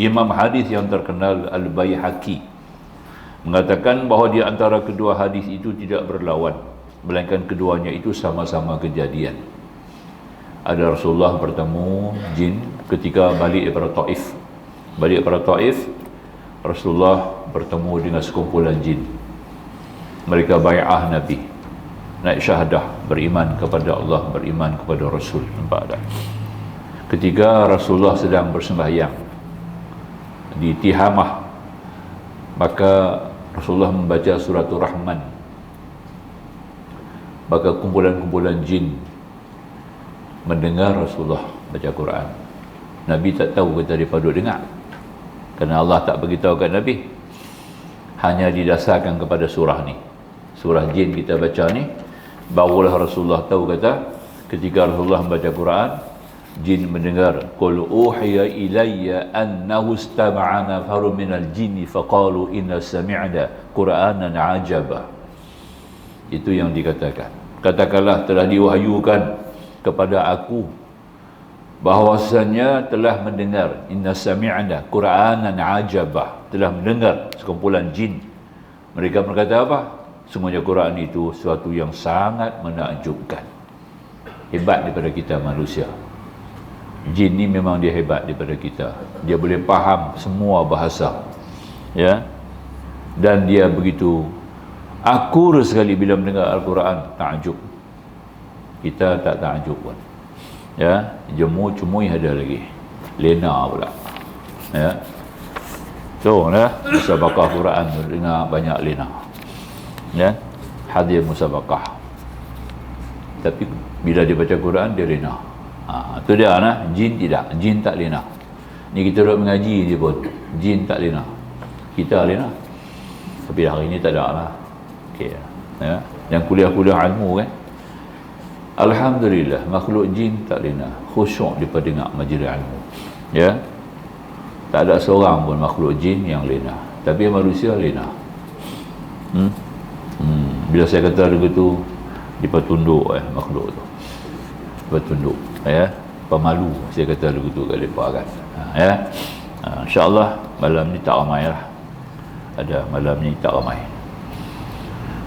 Imam hadis yang terkenal Al-Baihaqi mengatakan bahawa di antara kedua hadis itu tidak berlawan, melainkan keduanya itu sama-sama kejadian. Ada Rasulullah bertemu jin ketika balik daripada Taif. Balik daripada Taif, Rasulullah bertemu dengan sekumpulan jin. Mereka bai'ah Nabi, naik syahadah, beriman kepada Allah, beriman kepada Rasul. Nampak tak? Ketika Rasulullah sedang bersembahyang di Tihamah, maka Rasulullah membaca suratul Rahman. Maka kumpulan-kumpulan jin mendengar Rasulullah baca Quran. Nabi tak tahu kata dia duduk dengar, kerana Allah tak beritahu kat Nabi, hanya didasarkan kepada surah ni, surah jin kita baca ni. Barulah Rasulullah tahu kata ketika Rasulullah membaca Quran, jin mendengar, qul uhiya ilayya annahu istama'a nafarun minal jinni faqalu inna sami'na qur'anan ajaba. Itu yang dikatakan. Katakanlah telah diwahyukan kepada aku bahawasanya telah mendengar, inna sami'na qur'anan ajaba, telah mendengar sekumpulan jin. Mereka berkata apa? Semuanya Quran itu suatu yang sangat menakjubkan. Hebat daripada kita manusia. Jin ni memang dia hebat daripada kita. Dia boleh faham semua bahasa, ya, dan dia begitu akur sekali bila mendengar Al-Quran. Takjub. Kita tak takjub pun, ya. Jemu-cemui ada lagi, lena pula, ya. So lah, musabaqah Quran dengar banyak lena, ya, hadir musabaqah. Tapi bila dia baca Quran dia lena. Tu dia nah. Jin tidak, jin tak lena. Ni kita duduk mengaji je pun jin tak lena, kita lena. Tapi hari ni tak ada lah. Okey, ya. Yang kuliah-kuliah ilmu kan, alhamdulillah makhluk jin tak lena, khusyuk daripada dengar majlis ilmu, ya. Tak ada seorang pun makhluk jin yang lena. Tapi manusia lena. Bila saya kata begitu, dia tunduk makhluk tu, dia tunduk, ya. Pemalu saya kata begitu kat mereka kan, ya. InsyaAllah malam ni tak ramai lah. Ada malam ni tak ramai.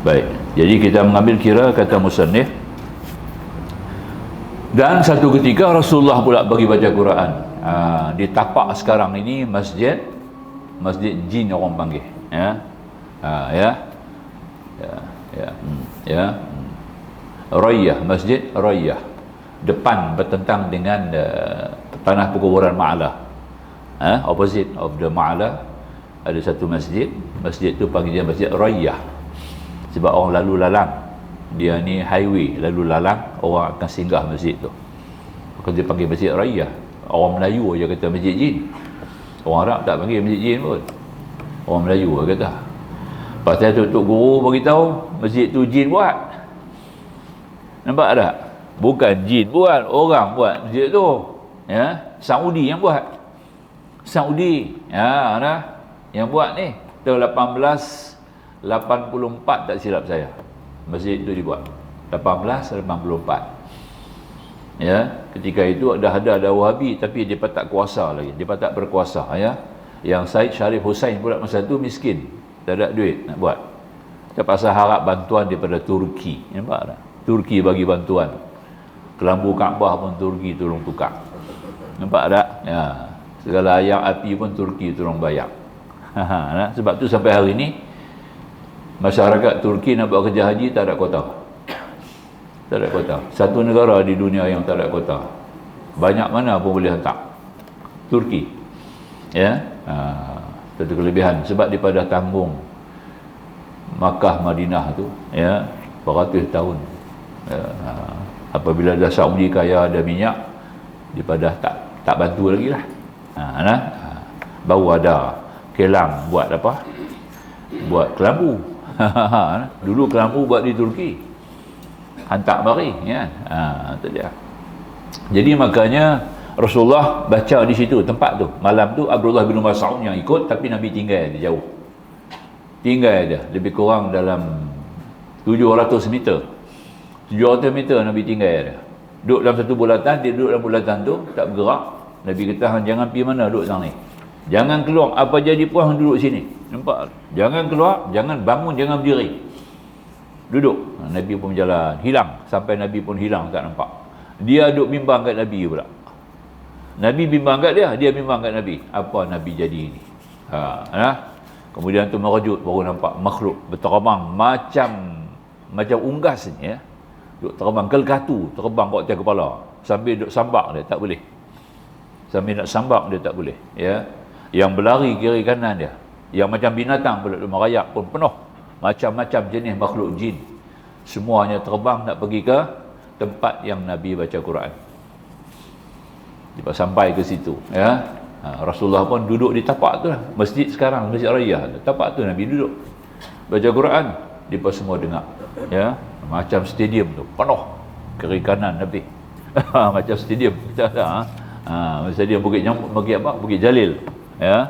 Baik, jadi kita mengambil kira kata musannif. Dan satu ketika Rasulullah pula bagi baca Quran. Di tapak sekarang ini masjid jin orang panggil, ya. Rayyah, masjid Rayyah, depan bertentang dengan tanah perkuburan Ma'lah, opposite of the Ma'lah ada satu masjid tu panggil dia masjid Rayyah. Sebab orang lalu lalang, dia ni highway lalu lalang, orang akan singgah masjid tu, maka dia panggil masjid Rayyah. Orang Melayu je kata masjid jin, orang Arab tak panggil masjid jin pun, orang Melayu je kata. Pasal tu Tok Guru beritahu masjid tu jin buat. Nampak tak? Bukan jin buat, orang buat masjid tu, ya. Saudi yang buat, Saudi, ya, nah, yang buat ni tahun 1884 tak silap saya, masjid tu dibuat 1884, ya. Ketika itu dah ada Wahabi, tapi dia tak kuasa lagi, dia tak berkuasa, ya. Yang Said Sharif Hussain pula masa tu miskin, tak ada duit nak buat, terpaksa harap bantuan daripada Turki. Nampak tak? Turki bagi bantuan, kelambu Kaabah pun Turki tolong tukar. Nampak tak? Ya. Segala ayam api pun Turki tolong bayar. Sebab tu sampai hari ni masyarakat Turki nak buat kerja haji tak ada kota. Tak ada kota. Satu negara di dunia yang tak ada kota. Banyak mana pun boleh hantar. Turki. Ya. Satu kelebihan sebab daripada tanggung Makkah Madinah tu ya beratus tahun. Ya, apabila dah Saudi kaya ada minyak, daripada tak bantu lagi lah. Baru ada kilang buat apa? Buat kelambu. Dulu kelambu buat di Turki. Hantar mari kan. Tu dia. Jadi makanya Rasulullah baca di situ tempat tu. Malam tu Abdullah bin Mas'ud yang ikut, tapi Nabi tinggal dia jauh. Tinggal dia lebih kurang dalam 700 meter. 700 meter Nabi tinggal dia. Duduk dalam satu bulatan, dia duduk dalam bulatan tu, tak bergerak. Nabi kata, hang jangan pergi mana, duduk sana ni. Jangan keluar, apa jadi pun hang duduk sini. Nampak? Jangan keluar, jangan bangun, jangan berdiri. Duduk. Nabi pun berjalan, hilang. Sampai Nabi pun hilang, tak nampak. Dia duduk bimbang kat Nabi pula. Nabi bimbang kat dia, dia bimbang kat Nabi. Apa Nabi jadi ni? Kemudian tu merejut, baru nampak makhluk berterbang macam unggas ni ya. Duk terbang kelkatu, terbang kat atas kepala. Sambil duk sambak dia tak boleh. Sambil nak sambak dia tak boleh ya. Yang berlari kiri kanan dia. Yang macam binatang pula merayak pun penuh. Macam-macam jenis makhluk jin. Semuanya terbang nak pergi ke tempat yang Nabi baca Quran. Dia sampai ke situ ya. Rasulullah pun duduk di tapak tu lah. Masjid sekarang, Masjid Raya tu. Tapak tu Nabi duduk baca Quran. Dia pun semua dengar ya. Macam stadium tu penuh kiri kanan Nabi. Macam stadium kita ada stadium Bukit Jalil ya.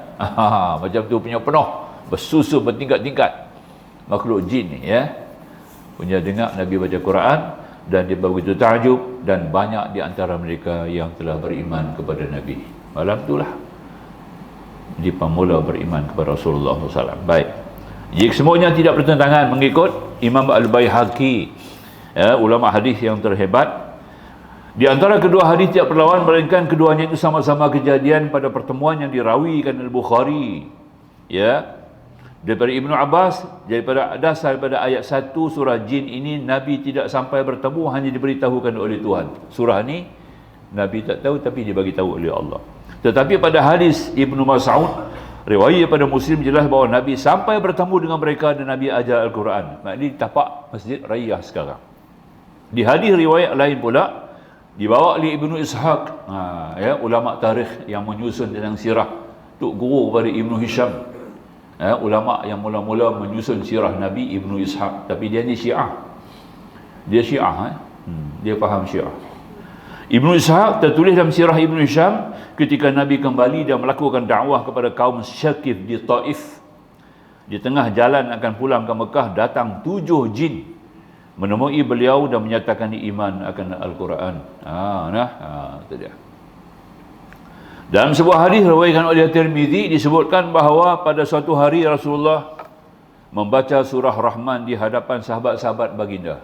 Macam tu punya penuh, bersusun bertingkat-tingkat makhluk jin ni ya. Punya dengar Nabi baca Quran, dan dia begitu takjub, dan banyak di antara mereka yang telah beriman kepada Nabi. Malam itulah dia pemula beriman kepada Rasulullah SAW. Baik. Jika semuanya tidak bertentangan mengikut Imam Al-Baihaqi ya, ulama hadis yang terhebat. Di antara kedua hadis tidak berlawan, melainkan keduanya itu sama-sama kejadian pada pertemuan yang dirawikan Al-Bukhari ya, daripada Ibnu Abbas, daripada dasar pada ayat 1 surah Jin ini Nabi tidak sampai bertemu, hanya diberitahukan oleh Tuhan. Surah ni Nabi tak tahu, tapi dibagi tahu oleh Allah. Tetapi pada hadis Ibnu Mas'ud, riwayat pada Muslim, jelas bahawa Nabi sampai bertemu dengan mereka dan Nabi ajar Al-Quran. Maknanya tapak Masjid Raya sekarang. Di hadis riwayat lain pula dibawa oleh Ibnu Ishaq ya, ulama tarikh yang menyusun tentang sirah, tok guru kepada Ibnu Hisham ya, ulama yang mula-mula menyusun sirah Nabi, Ibnu Ishaq. Tapi dia ni Syiah. Dia Syiah dia faham Syiah. Ibnu Ishaq tertulis dalam sirah Ibnu Hisham, ketika Nabi kembali dan melakukan dakwah kepada kaum Syakif di Taif, di tengah jalan akan pulang ke Mekah, datang 7 jin menemui beliau dan menyatakan iman akan Al-Quran. Itu dia. Dalam sebuah hadis riwayatkan oleh Tirmizi disebutkan bahawa pada suatu hari Rasulullah membaca surah Rahman di hadapan sahabat-sahabat baginda.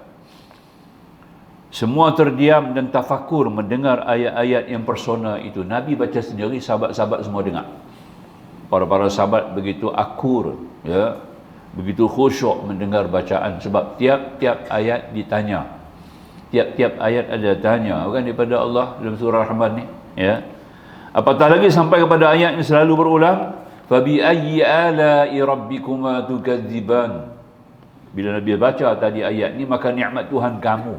Semua terdiam dan tafakur mendengar ayat-ayat yang persona itu. Nabi baca sendiri, sahabat-sahabat semua dengar. Para sahabat begitu akur ya, begitu khusyuk mendengar bacaan, sebab tiap-tiap ayat ditanya. Tiap-tiap ayat ada tanya bukan daripada Allah dalam surah Rahman ni ya. Apatah lagi sampai kepada ayat yang selalu berulang, fa bi ayyi ala'i rabbikuma tukadziban. Bila Nabi baca tadi ayat ni, maka nikmat Tuhan kamu,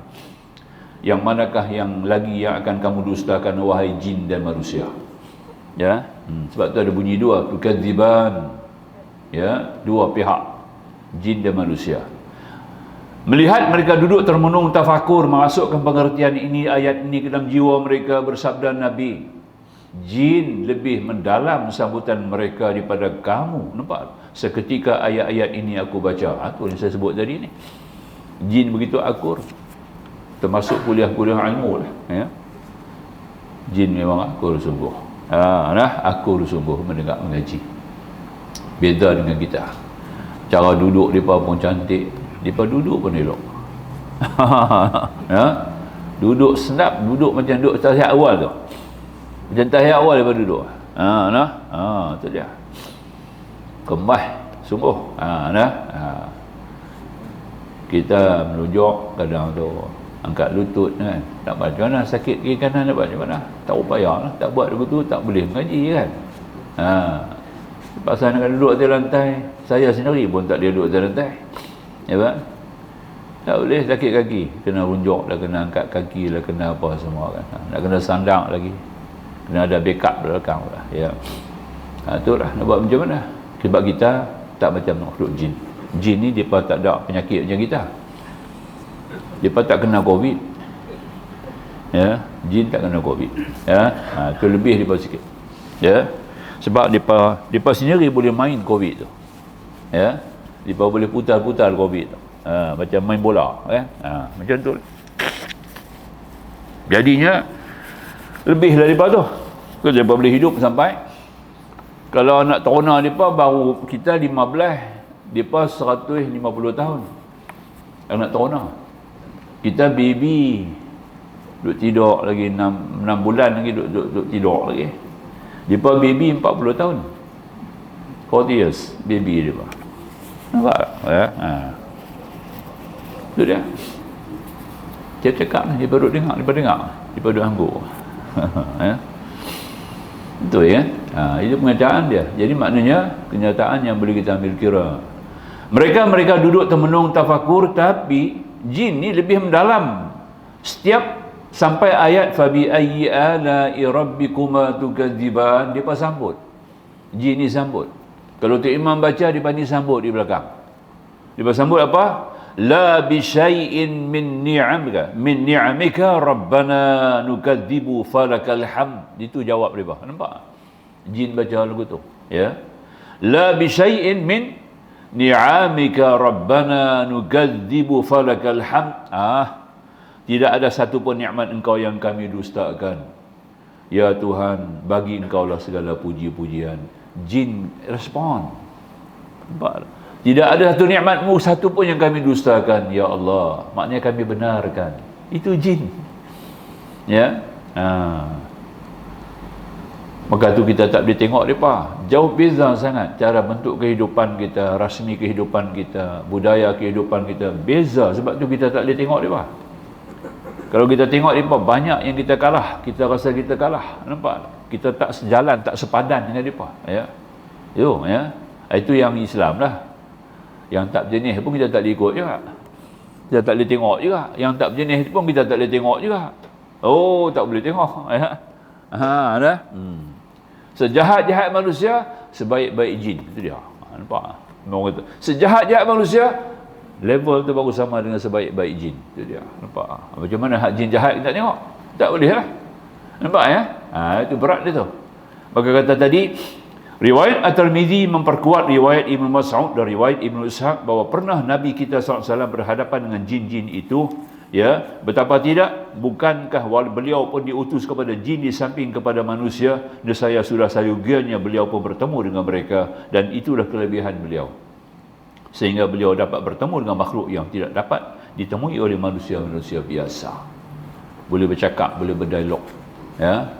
yang manakah yang lagi yang akan kamu dustakan wahai jin dan manusia ya. Sebab tu ada bunyi dua, tukadziban ya, dua pihak, jin dan manusia. Melihat mereka duduk termenung tafakur memasukkan pengertian ini, ayat ini ke dalam jiwa mereka, bersabda Nabi, jin lebih mendalam sambutan mereka daripada kamu. Nampak? Seketika ayat-ayat ini aku baca. Itu yang saya sebut tadi ni. Jin begitu akur, termasuk kuliah-kuliah ilmu lah ya. Jin memang akur sungguh. Akur sungguh mendengar mengaji. Beza dengan kita. Cara duduk mereka pun cantik, mereka duduk pun elok. Ya? Duduk sedap, duduk macam duduk tahiyat awal tu. Macam tahiyat awal mereka duduk. Itu dia. Kemah sungguh. Kita melunjuk kadang tu, angkat lutut kan, nak baca mana, sakit kiri kanan nak baca mana, tak upaya lah, tak buat begitu tak boleh mengaji kan. Pasal nak duduk atas lantai, saya sendiri pun tak boleh duduk atas lantai. Ya tak? Tak boleh, sakit kaki, kena runjuk lah, kena angkat kaki lah, kena apa semua kan. Nak kena sandang lagi, kena ada backup belakang lah. Ya. Itulah nak buat macam mana? Sebab kita tak macam makhluk jin. Jin ni dia tak ada penyakit macam kita. Dia tak kena COVID. Ya, jin tak kena COVID. Ya, tu lebih dia sikit. Ya. Sebab depa sendiri boleh main COVID tu. Ya. Depa boleh putar-putar COVID tu. Macam main bola kan. Macam tu. Jadinya lebih daripada tu. Kalau depa boleh hidup sampai, kalau nak terona depa baru kita 15, depa 150 tahun. Yang nak terona. Kita baby duduk tidur lagi 6 bulan lagi duduk tidur lagi. Depa baby 40 tahun. 40 years baby depa. Nampak tak? Ya. Itu dia. Dia cakap ni, dia baru dengar, dia duduk anggur. Ya. Itu ya. Itu pengajaran dia. Jadi maknanya kenyataan yang boleh kita ambil kira. Mereka duduk termenung tafakur, tapi jin ni lebih mendalam. Setiap sampai ayat fabi ayyi ala'i rabbikuma tukadziban, dia pas sambut. Jin ni sambut. Kalau tu imam baca, dia ni sambut di belakang. Dia pas sambut apa? La bi syai'in min ni'amika rabbana nukadzibu falakal hamd. Itu jawab dia. Nampak? Jin baca lagu tu. Ya. La bi syai'in min ni'amika rabbana nukadzibu falakal hamd. Tidak ada satu pun nikmat engkau yang kami dustakan. Ya Tuhan, bagi engkau lah segala puji-pujian. Jin respon. Nampak? Tidak ada satu nikmatmu satu pun yang kami dustakan, ya Allah. Maknanya kami benarkan. Itu jin. Ya. Maka tu kita tak boleh tengok mereka. Jauh beza sangat cara bentuk kehidupan kita, rasmi kehidupan kita, budaya kehidupan kita. Beza. Sebab tu kita tak boleh tengok mereka. Kalau kita tengok mereka, banyak yang kita kalah. Kita rasa kita kalah. Nampak? Kita tak sejalan, tak sepadan dengan mereka. Ya. Ya. Itu yang Islam lah. Yang tak berjenis pun kita tak boleh ikut juga. Kita tak boleh tengok juga. Yang tak berjenis pun kita tak boleh tengok juga. Oh, tak boleh tengok. Ya. Dah. Sejahat-jahat manusia, sebaik-baik jin. Itu dia. Nampak? Memang kata, sejahat-jahat manusia, level tu baru sama dengan sebaik-baik jin. Itu dia. Nampak? Macam mana hak jin jahat kita tengok? Tak boleh lah. Nampak ya? Itu berat dia tu. Maka kata tadi, riwayat At-Tirmizi memperkuat riwayat Ibnu Mas'ud dan riwayat Ibnu Ishaq bahawa pernah Nabi kita SAW berhadapan dengan jin-jin itu. Ya, betapa tidak, bukankah beliau pun diutus kepada jin di samping kepada manusia? Nescaya sudah sayugianya beliau pun bertemu dengan mereka, dan itulah kelebihan beliau. Sehingga beliau dapat bertemu dengan makhluk yang tidak dapat ditemui oleh manusia-manusia biasa. Boleh bercakap, boleh berdialog. Ya.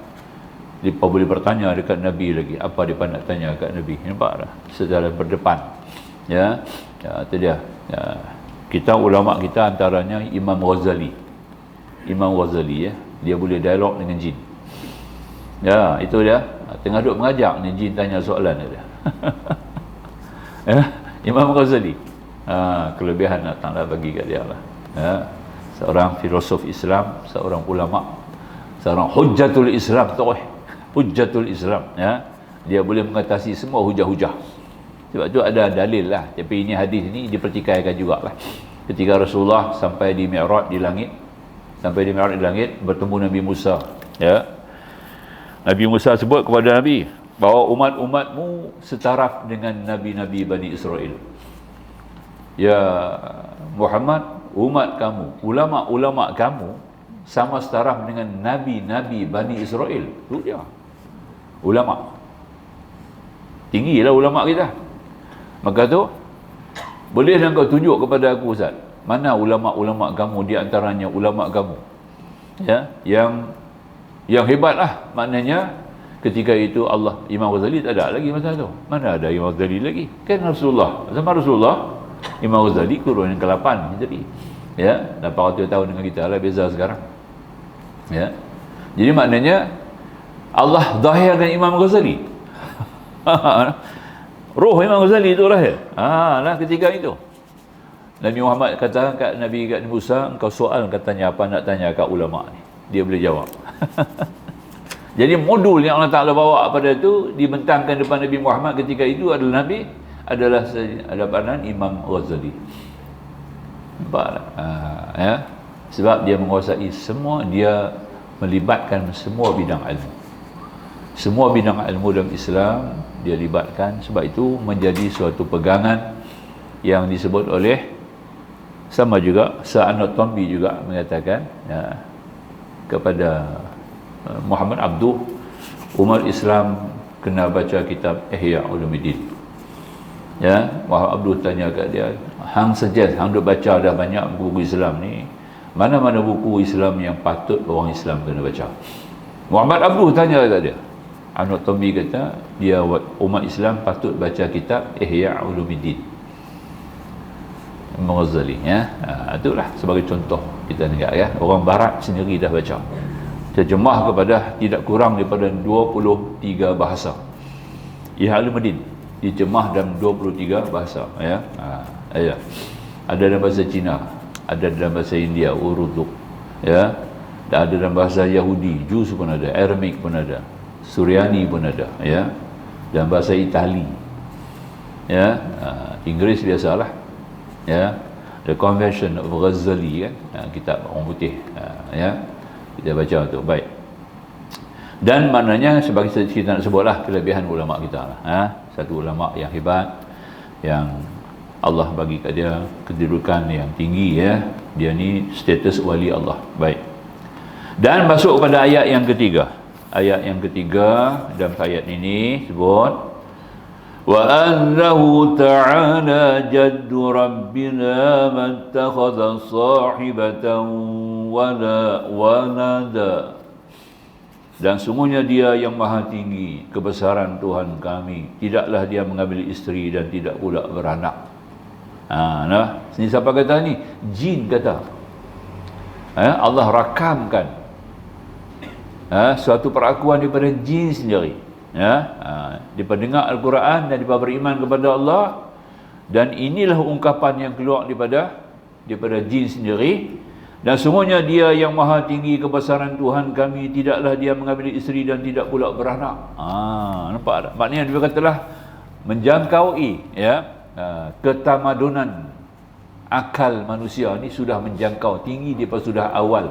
Dia boleh bertanya dekat Nabi lagi. Apa dia nak tanya dekat Nabi? Nampak tak? Secara berdepan. Ya. Itu dia. Ya. Kita ulama kita antaranya Imam Ghazali. Imam Ghazali ya. Dia boleh dialog dengan jin. Ya, itu dia. Tengah duduk mengajar ni jin tanya soalan dia. Ya, Imam Ghazali. Kelebihan datanglah bagi kat dia lah. Ya. Seorang filosof Islam, seorang ulama, seorang hujjatul Islam tu. Hujjatul Islam, ya. Dia boleh mengatasi semua hujah-hujah. Sebab tu ada dalil lah. Tapi ini hadis ni dipertikaikan jugalah. Ketika Rasulullah sampai di Mi'raj di langit, bertemu Nabi Musa, ya. Nabi Musa sebut kepada Nabi bahawa umat-umatmu setaraf dengan nabi-nabi Bani Israel. Ya Muhammad, umat kamu, ulama-ulama kamu sama setaraf dengan nabi-nabi Bani Israel. Itu dia. Ulama. Tinggilah ulama kita. Maka tu, bolehlah kau tunjuk kepada aku, Ustaz, mana ulama-ulama kamu, di antaranya ulama kamu, ya, yang hebat lah. Maknanya ketika itu Allah, Imam Ghazali tak ada lagi masa tu. Mana ada Imam Ghazali lagi? Kan Rasulullah, sama Rasulullah, Imam Ghazali kurun yang ke-8 Hijri. Ya, 800 tahun dengan kita lah, beza sekarang. Ya. Jadi maknanya Allah zahirkan Imam Ghazali. Roh Imam Ghazali itu lahir. Lah ketika itu. Nabi Muhammad kata kat Nabi Musa, engkau soal katanya apa nak tanya kat ulama ni. Dia boleh jawab. Jadi modul yang Allah Ta'ala bawa pada itu dibentangkan depan Nabi Muhammad ketika itu adalah adalah Imam Ghazali. Nampak tak? Ya? Sebab dia menguasai semua, dia melibatkan semua bidang ilmu. Semua bidang ilmu dalam Islam dia libatkan, sebab itu menjadi suatu pegangan yang disebut oleh sama juga Sa'anat Tombi juga mengatakan kepada Muhammad Abduh, umat Islam kena baca kitab Ihya Ulumuddin. Muhammad Abduh tanya kat dia, hang suggest, hang duk baca dah banyak buku Islam ni, mana-mana buku Islam yang patut orang Islam kena baca? Muhammad Abduh tanya kat dia. Anwar Tombi kata, dia umat Islam patut baca kitab Ihya Ulumuddin Imam Ghazali. Itulah sebagai contoh kita negara, ya. Orang barat sendiri dah baca, terjemah kepada tidak kurang daripada 23 bahasa. Ihya Ulumuddin diterjemah dalam 23 bahasa, ya. Ada dalam bahasa Cina, ada dalam bahasa India, Urdu, ya. Dan ada dalam bahasa Yahudi, Jus pun ada, Aramik pun ada, Suryani pun ada, ya. Dan bahasa Itali, ya. Inggeris biasalah, ya. The Convention of Ghazali, kan, kitab orang putih, ya. Kita baca tu, baik. Dan maknanya sebagai kita nak sebutlah kelebihan ulama kita lah, satu ulama yang hebat, yang Allah bagi kat dia kedudukan yang tinggi, ya. Dia ni status wali Allah. Baik. Dan masuk kepada ayat yang ketiga. Ayat yang ketiga dalam ayat ini sebut wa annahu ta'ala jaddu rabbina mattakhadha sahibatan wala walada. Dan sungguhnya dia yang maha tinggi, kebesaran Tuhan kami, tidaklah dia mengambil isteri dan tidak pula beranak. Ini siapa kata ni? Jin kata. Allah rakamkan suatu perakuan daripada jin sendiri, daripada dengar Al-Quran dan daripada beriman kepada Allah. Dan inilah ungkapan yang keluar daripada jin sendiri. Dan sungguhnya dia yang maha tinggi, kebesaran Tuhan kami, tidaklah dia mengambil isteri dan tidak pula beranak. Nampak tak? Maknanya dia katalah menjangkaui, ya, ketamadunan akal manusia ni sudah menjangkau tinggi daripada sudah awal,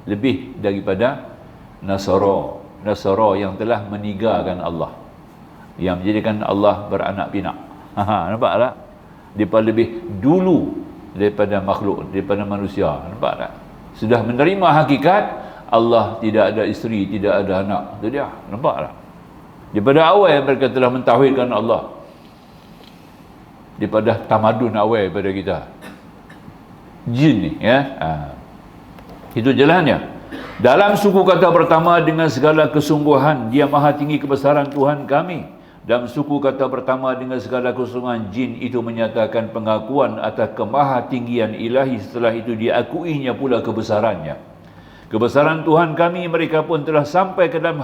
lebih daripada Nasara yang telah meninggalkan Allah, yang menjadikan Allah beranak pinak. Nampak tak? Daripada lebih dulu daripada makhluk, daripada manusia. Nampak tak? Sudah menerima hakikat Allah tidak ada isteri, tidak ada anak. Itu dia. Nampak tak? Daripada awal mereka telah mentauhidkan Allah, daripada tamadun awal daripada kita jin ni, ya. Itu jalannya. Dalam suku kata pertama, dengan segala kesungguhan dia maha tinggi, kebesaran Tuhan kami. Dalam suku kata pertama, dengan segala kesungguhan, jin itu menyatakan pengakuan atas kemahatinggian ilahi, setelah itu diakuinya pula kebesarannya. Kebesaran Tuhan kami, mereka pun telah sampai ke dalam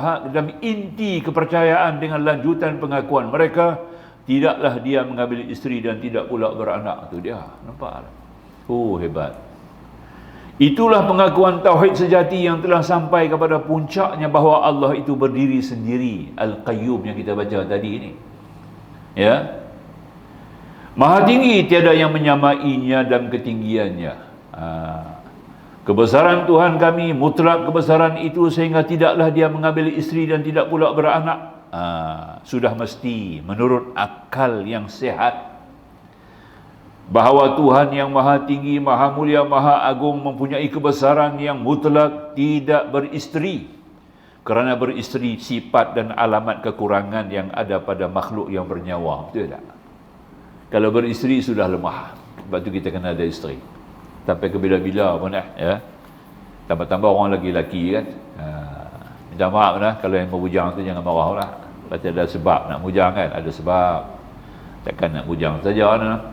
inti kepercayaan dengan lanjutan pengakuan mereka, tidaklah dia mengambil isteri dan tidak pula beranak. Itu dia. Nampak? Hebat. Itulah pengakuan tauhid sejati yang telah sampai kepada puncaknya, bahawa Allah itu berdiri sendiri, Al-Qayyum yang kita baca tadi ini, ya. Maha tinggi, tiada yang menyamainya dalam ketinggiannya. Kebesaran Tuhan kami, mutlak kebesaran itu, sehingga tidaklah dia mengambil isteri dan tidak pula beranak. Sudah mesti menurut akal yang sehat bahawa Tuhan yang maha tinggi, maha mulia, maha agung, mempunyai kebesaran yang mutlak, tidak beristeri. Kerana beristeri sifat dan alamat kekurangan yang ada pada makhluk yang bernyawa. Betul tak? Kalau beristeri sudah lemah, sebab tu kita kena ada isteri. Sampai ke bila-bila pun ya. Tambah-tambah orang lelaki kan. Minta maaf lah, kalau yang membujang tu jangan marah lah. Berarti ada sebab nak bujang kan, ada sebab. Takkan nak bujang saja lah.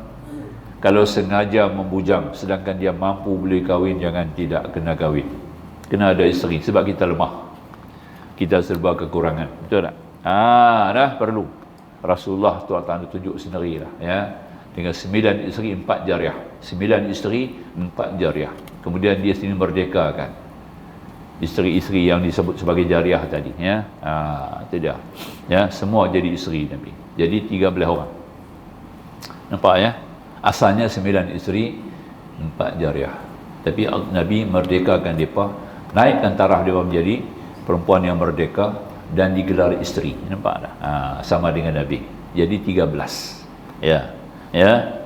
Kalau sengaja membujang sedangkan dia mampu boleh kahwin, jangan tidak kena kahwin. Kena ada isteri, sebab kita lemah, kita serba kekurangan. Betul tak? Dah perlu. Rasulullah Tuhan tunjuk sendirilah, ya, dengan 9 isteri 4 jariah. 9 isteri 4 jariah. Kemudian dia sendiri merdekakan isteri-isteri yang disebut sebagai jariah tadi, ya. Itu dia. Ya, semua jadi isteri Nabi. Jadi 13 orang. Nampak, ya? Asalnya 9 isteri 4 jariah. Tapi Nabi merdekakan mereka, naikkan taraf mereka menjadi perempuan yang merdeka dan digelar isteri. Nampak tak? Sama dengan Nabi. Jadi 13. Ya. Ya.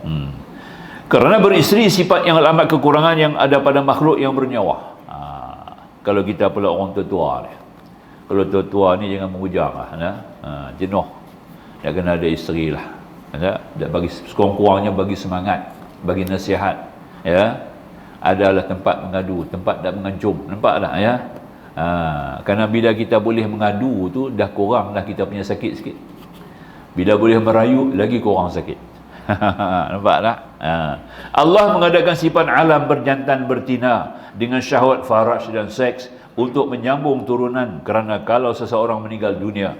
Kerana beristeri sifat yang amat kekurangan yang ada pada makhluk yang bernyawa. Kalau kita pula orang tua-tua ni. Kalau tua-tua ni jangan mengujang lah. Jenuh. Dia kena ada isteri lah. Dia bagi sekurang-kurangnya bagi semangat, bagi nasihat. Ya. Adalah tempat mengadu, tempat tak mengancam. Nampak tak, ya? Kerana bila kita boleh mengadu tu dah kurang dah kita punya sakit sikit. Bila boleh merayu lagi kurang sakit. Nampak tak? Allah mengadakan sifat alam berjantan bertina dengan syahwat faraj dan seks untuk menyambung turunan, kerana kalau seseorang meninggal dunia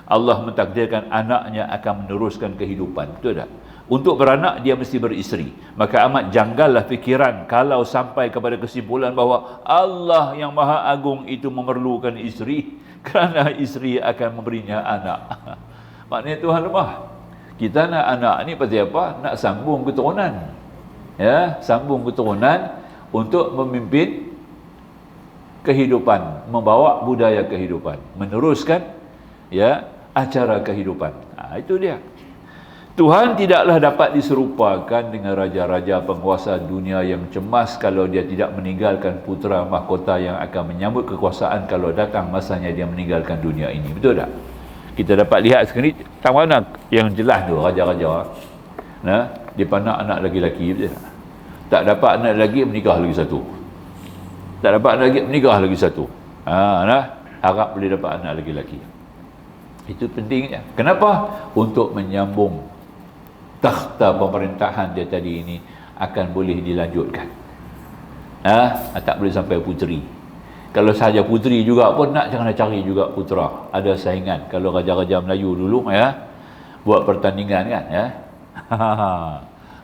Allah mentakdirkan anaknya akan meneruskan kehidupan. Betul tak? Untuk beranak dia mesti beristeri. Maka amat janggallah fikiran kalau sampai kepada kesimpulan bahawa Allah yang Maha Agung itu memerlukan isteri kerana isteri akan memberinya anak. Maknanya Tuhan lemah. Kita nak anak ni pasal apa? Nak sambung keturunan. Ya, sambung keturunan untuk memimpin kehidupan, membawa budaya kehidupan, meneruskan, ya, acara kehidupan. Itu dia. Tuhan tidaklah dapat diserupakan dengan raja-raja penguasa dunia yang cemas kalau dia tidak meninggalkan putera mahkota yang akan menyambut kekuasaan kalau datang masanya dia meninggalkan dunia ini. Betul tak? Kita dapat lihat sekali tak mana yang jelas tu raja-raja. Dia pandak anak lelaki, betul tak? Tak dapat anak lelaki, menikah lagi satu. Tak dapat anak lelaki, menikah lagi satu. Harap boleh dapat anak lelaki. Itu pentingnya. Kenapa? Untuk menyambung takhta pemerintahan dia tadi ini akan boleh dilanjutkan. Tak boleh sampai puteri. Kalau sahaja puteri juga pun nak jangan cari juga putera. Ada saingan. Kalau raja-raja Melayu dulu, ya, buat pertandingan kan, ya.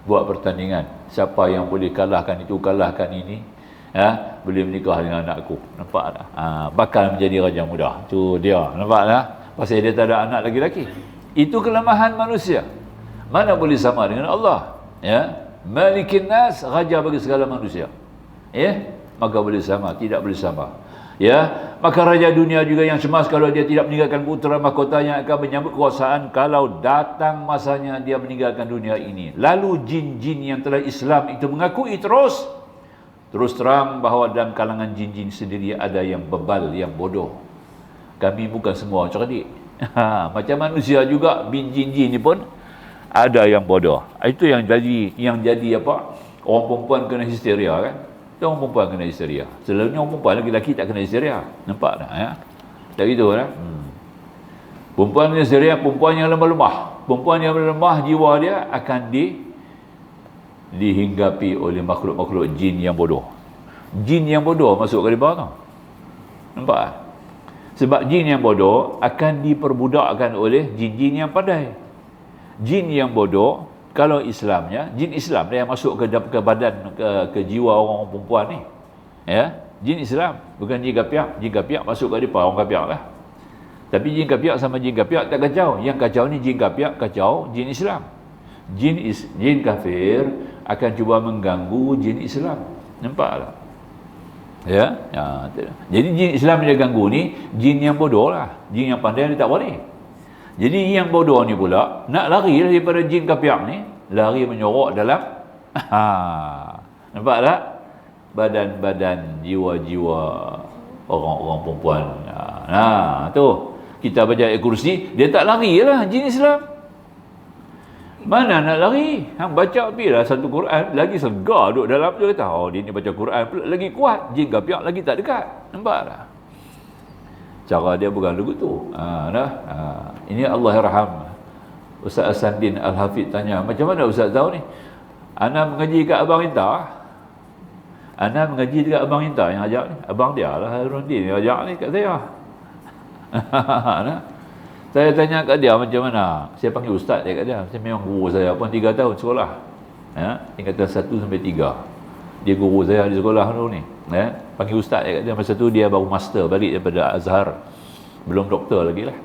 Buat pertandingan. Siapa yang boleh kalahkan itu, kalahkan ini, ya, boleh menikah dengan anakku. Nampak tak? Bakal menjadi raja muda. Tu dia. Nampak tak? Pasal dia tak ada anak lagi-lagi. Itu kelemahan manusia. Mana boleh sama dengan Allah, ya? Malikin nas, raja bagi segala manusia, ya? Maka boleh sama, tidak boleh sama, ya? Maka raja dunia juga yang cemas kalau dia tidak meninggalkan putera mahkota yang akan menyambut kekuasaan kalau datang masanya dia meninggalkan dunia ini. Lalu jin-jin yang telah Islam itu mengakui terus terang bahawa dalam kalangan jin-jin sendiri ada yang bebal, yang bodoh. Kami bukan semua cerdik. Macam manusia juga, jin-jin ni pun ada yang bodoh. Itu yang jadi apa? Orang perempuan kena histeria kan? Itu orang perempuan kena histeria. Selalunya orang perempuan, lelaki tak kena histeria. Nampak tak, ya? Tak gitu kan? Perempuan kena histeria, perempuan yang lemah-lemah. Perempuan yang lemah jiwa dia akan dihinggapi oleh makhluk-makhluk jin yang bodoh. Jin yang bodoh masuk ke depan tau. Nampak tak? Sebab jin yang bodoh akan diperbudakkan oleh jin-jin yang pandai. Jin yang bodoh, kalau Islamnya, jin Islam dia yang masuk ke badan, ke jiwa orang perempuan ni, ya, jin Islam, bukan jin kapiak. Jin kapiak masuk ke depan orang kapiak lah. Tapi jin kapiak sama jin kapiak tak kacau. Yang kacau ni jin kapiak kacau jin Islam. Jin kafir akan cuba mengganggu jin Islam. Nampak tak? Ya, jadi jin Islam dia ganggu ni jin yang bodoh lah. Jin yang pandai dia tak boleh. Jadi yang bodoh ni pula nak lari daripada jin kapiak ni, lari menyorok dalam nampak tak? Badan-badan, jiwa-jiwa orang-orang perempuan. Tu kita baca ayat kursi, dia tak lari lah jin Islam. Mana nak lari? Hang baca bila satu Quran lagi segar duduk dalam tu, kata oh dia ni baca Quran pula lagi kuat, jin kapiak lagi tak dekat. Nampak tak? Cara dia bukan begitu. Ini Allah yarham. Ustaz Asandin Al-Hafid tanya, macam mana Ustaz tahu ni? Ana mengaji kat Abang Inta. Ana mengaji dekat Abang Inta yang ajak ni. Abang dia lah Haruddin yang ajak ni kat saya. Saya tanya kat dia macam mana. Saya panggil ustaz dia kat dia. Saya memang guru saya pun 3 tahun sekolah. Ya, tingkatan 1 sampai 3. Dia guru saya di sekolah dulu ni. Ya, panggil ustaz dia kat dia. Masa tu dia baru master balik daripada Azhar. Belum doktor lagi lah.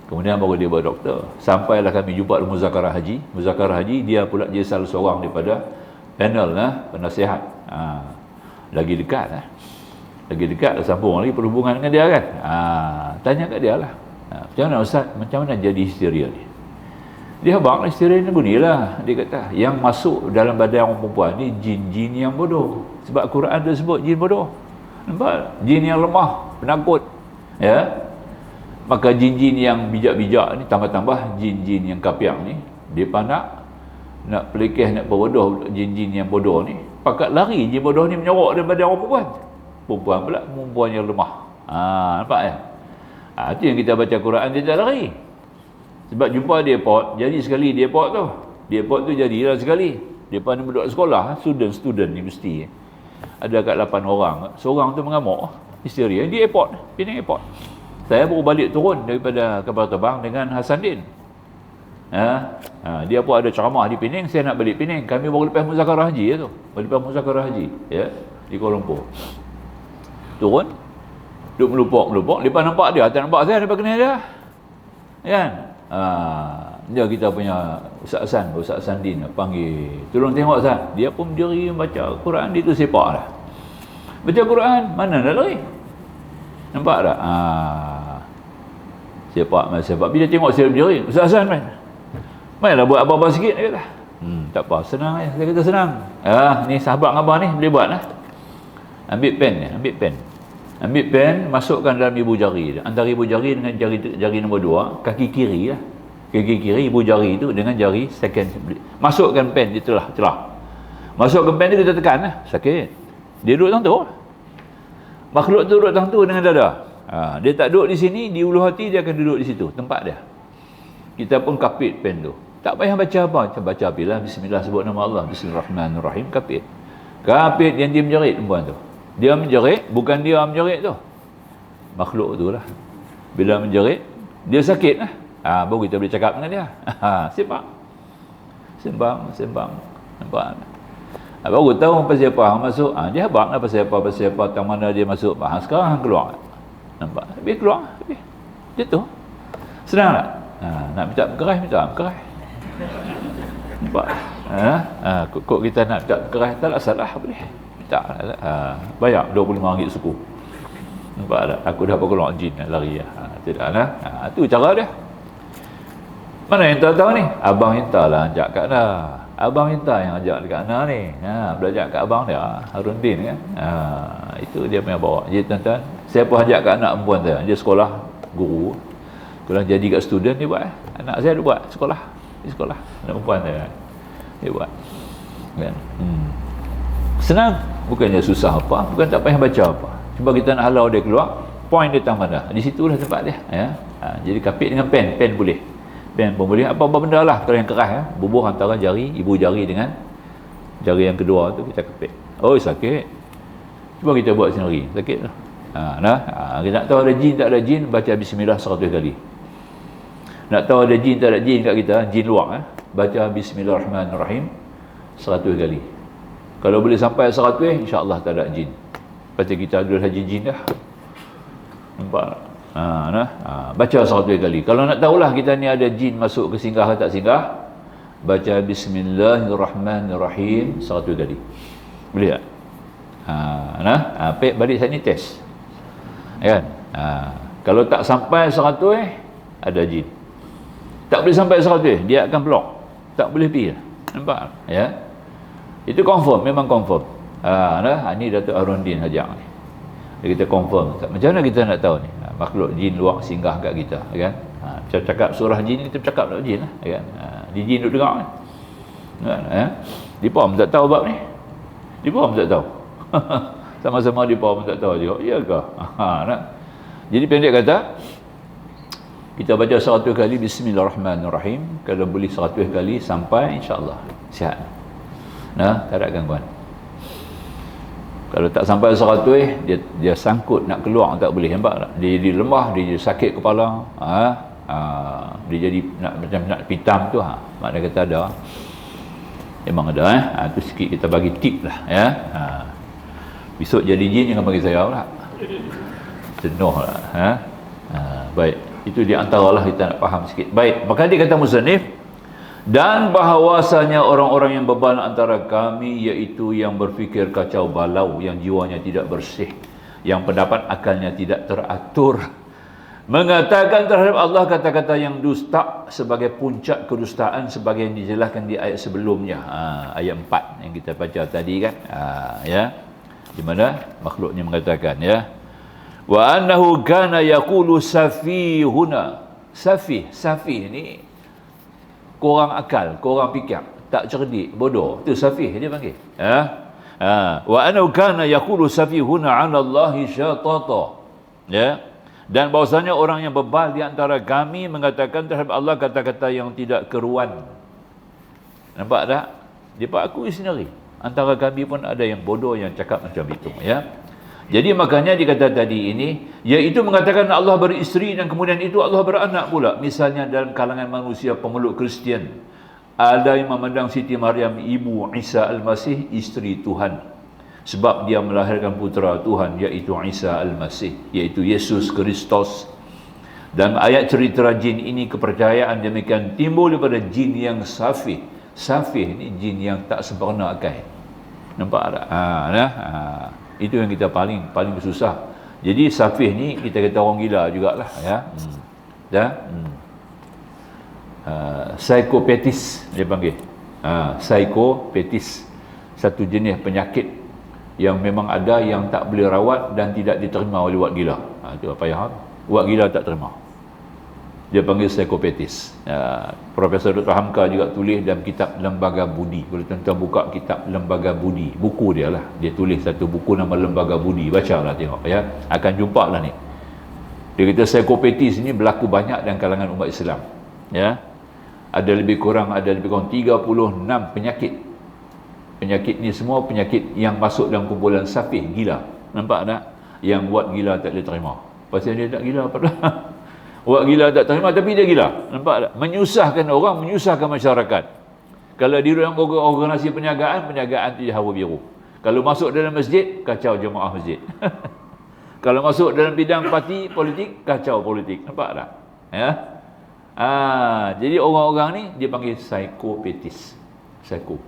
Kemudian baru dia buat doktor. Sampailah kami jumpa muzakarah haji. Muzakarah haji dia pula jadi salah seorang daripada panel penasihat. Lagi dekat Lagi dekat sambung lagi perhubungan dengan dia kan. Tanya kat dia lah. Macam mana ustaz? Macam mana jadi histeria ni? Dia abang histeria ni bunyilah. Dia kata yang masuk dalam badan orang perempuan ni jin-jin yang bodoh. Sebab Quran dia sebut jin bodoh. Nampak? Jin yang lemah, penakut. Ya. Maka jin-jin yang bijak-bijak ni tambah-tambah jin-jin yang kapiak ni, dia nak pelikih, nak berbodoh jin-jin yang bodoh ni. Pakat lari jin bodoh ni menyorok daripada orang perempuan. Perempuan pula perempuan yang lemah. Nampak ya? Itu yang kita baca Quran dia tak lari. Sebab jumpa dia pot, jadi sekali dia pot tu. Dia pot tu jadilah sekali. Dia pandai duduk sekolah, student ni mesti. Ada kat 8 orang. Seorang tu mengamuk, histeria. Dia airport, Penang airport. Saya baru balik turun daripada kapal terbang dengan Hasanuddin. Dia pun ada ceramah di Penang, saya nak balik Penang. Kami baru lepas muzakarah haji tu. Lepas muzakarah haji, ya, di Kuala Lumpur. Turun, duduk melupuk. Lepas nampak dia, tak nampak saya, lepas kenal dia. Kan? Dia kita punya Ustaz Hasanuddin panggil. Tolong tengok Ustaz. Dia pun berdiri baca Quran, dia tu sepak dah. Baca Quran, mana dah lari? Nampak tak? Sepak. Bila tengok saya berdiri, Ustaz Hasan mainlah buat apa-apa sikit, dia kata. Tak apa, senang je. Saya kata senang. Ni sahabat abang ni boleh buat lah. Ambil pen, masukkan dalam ibu jari. Antara ibu jari dengan jari nombor 2, kaki kiri lah. Kaki kiri ibu jari tu dengan jari second. Masukkan pen di celah. Masukkan pen tu kita tekan lah. Sakit. Dia duduk tentu. Makhluk tu duduk tentu dengan dada. Dia tak duduk di sini, di ulu hati dia akan duduk di situ, tempat dia. Kita pun kapit pen tu. Tak payah baca apa. Baca apilah. Bismillah, sebut nama Allah. Bismillahirrahmanirrahim. Kapit yang dia menjerit perempuan tu. Dia menjerit, bukan dia menjerit tu. Makhluk tu lah. Bila menjerit, dia sakit lah. Baru kita boleh cakap dengan dia. Sembang. Nampak? Baru tahu pasal apa hang masuk. Dia habaq lah pasal apa, tang mana dia masuk. Sekarang hang keluar. Nampak? Habis keluar. Dia tu. Senang tak? Nak minta berkeras. Nampak? Kok kita nak minta berkeras, tak nak salah boleh. Tak bayar RM25 suku. Nampak tak? Aku dah keluar jin lari tidak lah. Tu cara dia. Mana yang tahu ni? Abang Hinta lah ajak kat dah. Abang Hinta yang ajak dekat Ana ni. Belajar kat abang dia, Haruddin kan. Itu dia punya bawa. Jadi tuan-tuan, saya pun ajak kat anak perempuan saya. Dia sekolah guru. Kalau jadi kat student dia buat. Anak saya dia buat sekolah. Di sekolah. Anak perempuan saya. Dia buat. Kan? Senang. Bukannya susah apa, bukan tak payah baca apa. Cuba kita nak halau dia keluar, point dia tambah dah. Di situlah tempat dia, ya. Jadi kapit dengan pen boleh. Pen pun boleh, apa-apa benda lah. Kalau yang keras bubuh antara jari, ibu jari dengan jari yang kedua tu kita kapit. Oh, sakit. Cuba kita buat sendiri, sakit tu. Kita nak tahu ada jin tak ada jin, baca bismillah 100 kali. Nak tahu ada jin tak ada jin kat kita, jin luar, baca bismillahirrahmanirrahim 100 kali. Kalau boleh sampai 100, insya-Allah tak ada jin. Pasal kita ada haji jin dah. Nampak? Baca 100 kali. Kalau nak tahulah kita ni ada jin masuk ke singgah atau tak singgah, baca bismillahirrahmanirrahim 100 kali. Boleh tak? Balik sini test. Kan? Kalau tak sampai 100, ada jin. Tak boleh sampai 100, dia akan blok. Tak boleh pergi. Nampak? Ya. Itu confirm, memang confirm. Ni Datuk Haruddin ajak ni. Dia kita confirm. Macam mana kita nak tahu ni? Makhluk jin luar singgah kat kita, kan? Macam cakap surah jin, kita bercakap dengan jin lah, kan? Jin duduk dengar ni. Kan? Dia pun tak tahu bab ni. Dia pun tak tahu. Sama-sama dia pun tak tahu juga. Ya ke? Jadi pendek kata, kita baca 100 kali bismillahirrahmanirrahim. Kalau boleh 100 kali sampai, insya-Allah sihat. Tak ada gangguan. Kalau tak sampai 100, dia sangkut nak keluar tak boleh, nampak tak? Dia lemah, dia sakit kepala. Dia jadi macam nak pitam tu, makna kata ada. Memang ada, tu sikit kita bagi tip lah, ya. Besok jadi jin jangan bagi saya pula, jenuh lah. Baik, itu di antaralah kita nak faham sikit. Baik, maka dia kata musannif, dan bahawasanya orang-orang yang bebal antara kami, iaitu yang berfikir kacau balau, yang jiwanya tidak bersih, yang pendapat akalnya tidak teratur, mengatakan terhadap Allah kata-kata yang dusta sebagai puncak kedustaan, sebagai yang dijelaskan di ayat sebelumnya, ayat 4 yang kita baca tadi kan, ya, di mana makhluknya mengatakan, ya, wa annahu kana yaqulu safihuna. Safih ni kurang akal, kurang fikir, tak cerdik, bodoh, tu safih dia panggil, wa annahu kana yaqulu safihuna 'ala Allahi syatata, ya. Dan bahawasanya orang yang bebal di antara kami mengatakan terhadap Allah kata-kata yang tidak keruan. Nampak tak? Dia akui sendiri, antara kami pun ada yang bodoh yang cakap macam itu, ya. Jadi makanya dikata tadi ini, iaitu mengatakan Allah beristeri dan kemudian itu Allah beranak pula. Misalnya dalam kalangan manusia pemeluk Kristian, ada yang memandang Siti Maryam ibu Isa Al-Masih isteri Tuhan, sebab dia melahirkan putera Tuhan, iaitu Isa Al-Masih, iaitu Yesus Kristus. Dan ayat cerita jin ini, kepercayaan demikian timbul daripada jin yang safih. Safih ni jin yang tak sempurna akal. Nampak tak? Itu yang kita paling susah. Jadi safih ni kita kata orang gila jugalah, ya. Psikopatis dia panggil. Psikopatis, satu jenis penyakit yang memang ada, yang tak boleh rawat dan tidak diterima oleh wak gila. Itu apa ya? Wak gila tak terima. Dia panggil psikopatis. Profesor Dr. Hamka juga tulis dalam kitab Lembaga Budi. Kalau tuan-tuan buka kitab Lembaga Budi, buku dia lah, dia tulis satu buku nama Lembaga Budi. Bacalah, tengok, ya. Akan jumpa lah ni. Dia kata psikopatis ni berlaku banyak dalam kalangan umat Islam, ya. Ada lebih kurang 36 penyakit. Penyakit ni semua penyakit yang masuk dalam kumpulan safih, gila. Nampak tak? Yang buat gila tak boleh terima. Pasal dia tak gila apa dah. Buat gila tak terima tapi dia gila. Nampak tak? Menyusahkan orang, menyusahkan masyarakat. Kalau di dalam organisasi perniagaan tu hawa biru. Kalau masuk dalam masjid, kacau jemaah masjid. Kalau masuk dalam bidang parti politik, kacau politik. Nampak tak? Ya. Jadi orang-orang ni dia panggil psikopatis. Psycho.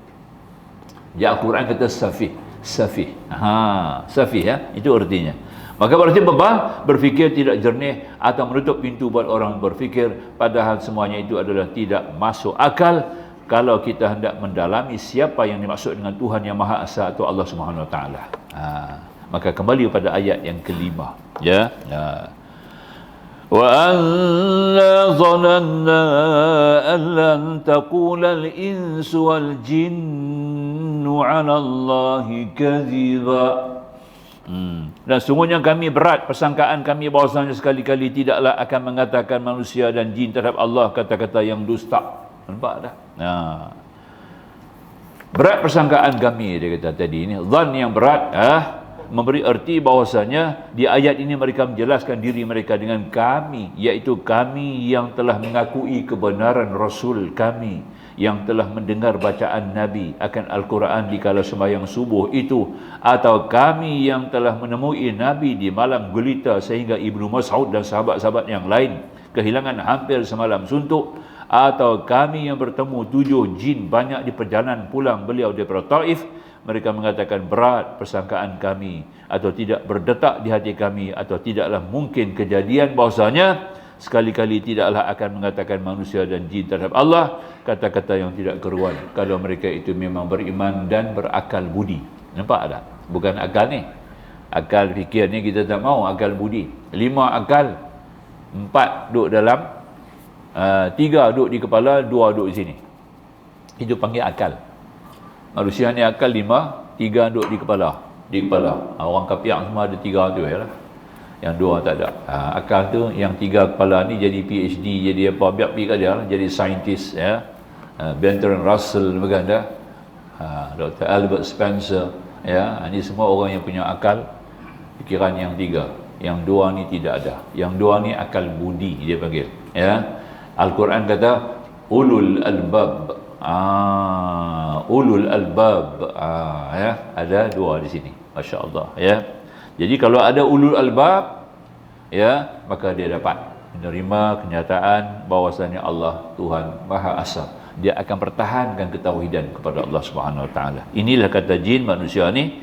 Ya, Al-Quran kata safih. Safih, ya, itu artinya. Maka berarti bebal, berfikir tidak jernih atau menutup pintu buat orang berfikir, padahal semuanya itu adalah tidak masuk akal kalau kita hendak mendalami siapa yang dimaksud dengan Tuhan yang Maha Esa atau Allah Subhanahu Wa Taala. Maka kembali pada ayat yang kelima, ya. Wa anna dhananna an lan taqula al-insu wal jinnu 'ala Allahi kadhiba. Dan sungguhnya kami berat persangkaan kami bahawasanya sekali-kali tidaklah akan mengatakan manusia dan jin terhadap Allah kata-kata yang dusta. Nampak tak? Berat persangkaan kami, dia kata tadi ini. Zan yang berat, memberi erti bahawasanya di ayat ini mereka menjelaskan diri mereka dengan kami, iaitu kami yang telah mengakui kebenaran Rasul kami, yang telah mendengar bacaan Nabi akan Al-Quran di kala sembahyang subuh itu, atau kami yang telah menemui Nabi di malam gulita sehingga Ibnu Mas'ud dan sahabat-sahabat yang lain kehilangan hampir semalam suntuk, atau kami yang bertemu 7 jin banyak di perjalanan pulang beliau daripada Taif. Mereka mengatakan berat persangkaan kami, atau tidak berdetak di hati kami, atau tidaklah mungkin kejadian bahawasanya sekali-kali tidaklah akan mengatakan manusia dan jin terhadap Allah kata-kata yang tidak keruan kalau mereka itu memang beriman dan berakal budi. Nampak tak? Bukan akal ni, akal fikir ni kita tak mau, akal budi. 5 akal, 4 duduk dalam, 3 duduk di kepala, 2 duduk di sini. Itu panggil akal. Manusia ni akal 5, 3 duduk di kepala. Orang kapiak semua ada 3 tu, ya lah. Yang 2 tak ada. Akal tu yang 3 kepala ni jadi PhD, jadi apa, biar pergi kat dia lah, jadi saintis, ya. Bertrand Russell berganda, Dr. Albert Spencer, ya. Ini semua orang yang punya akal fikiran yang 3. Yang dua ni tidak ada. Yang dua ni akal budi dia panggil. Ya. Al-Quran kata ulul albab. Ulul albab. Ya, ada dua di sini. Masya-Allah, ya. Jadi kalau ada ulul albab, ya, maka dia dapat menerima kenyataan bahwasanya Allah Tuhan Maha Esa. Dia akan pertahankan ketauhidan kepada Allah Subhanahu Wa Taala. Inilah kata jin manusia ni.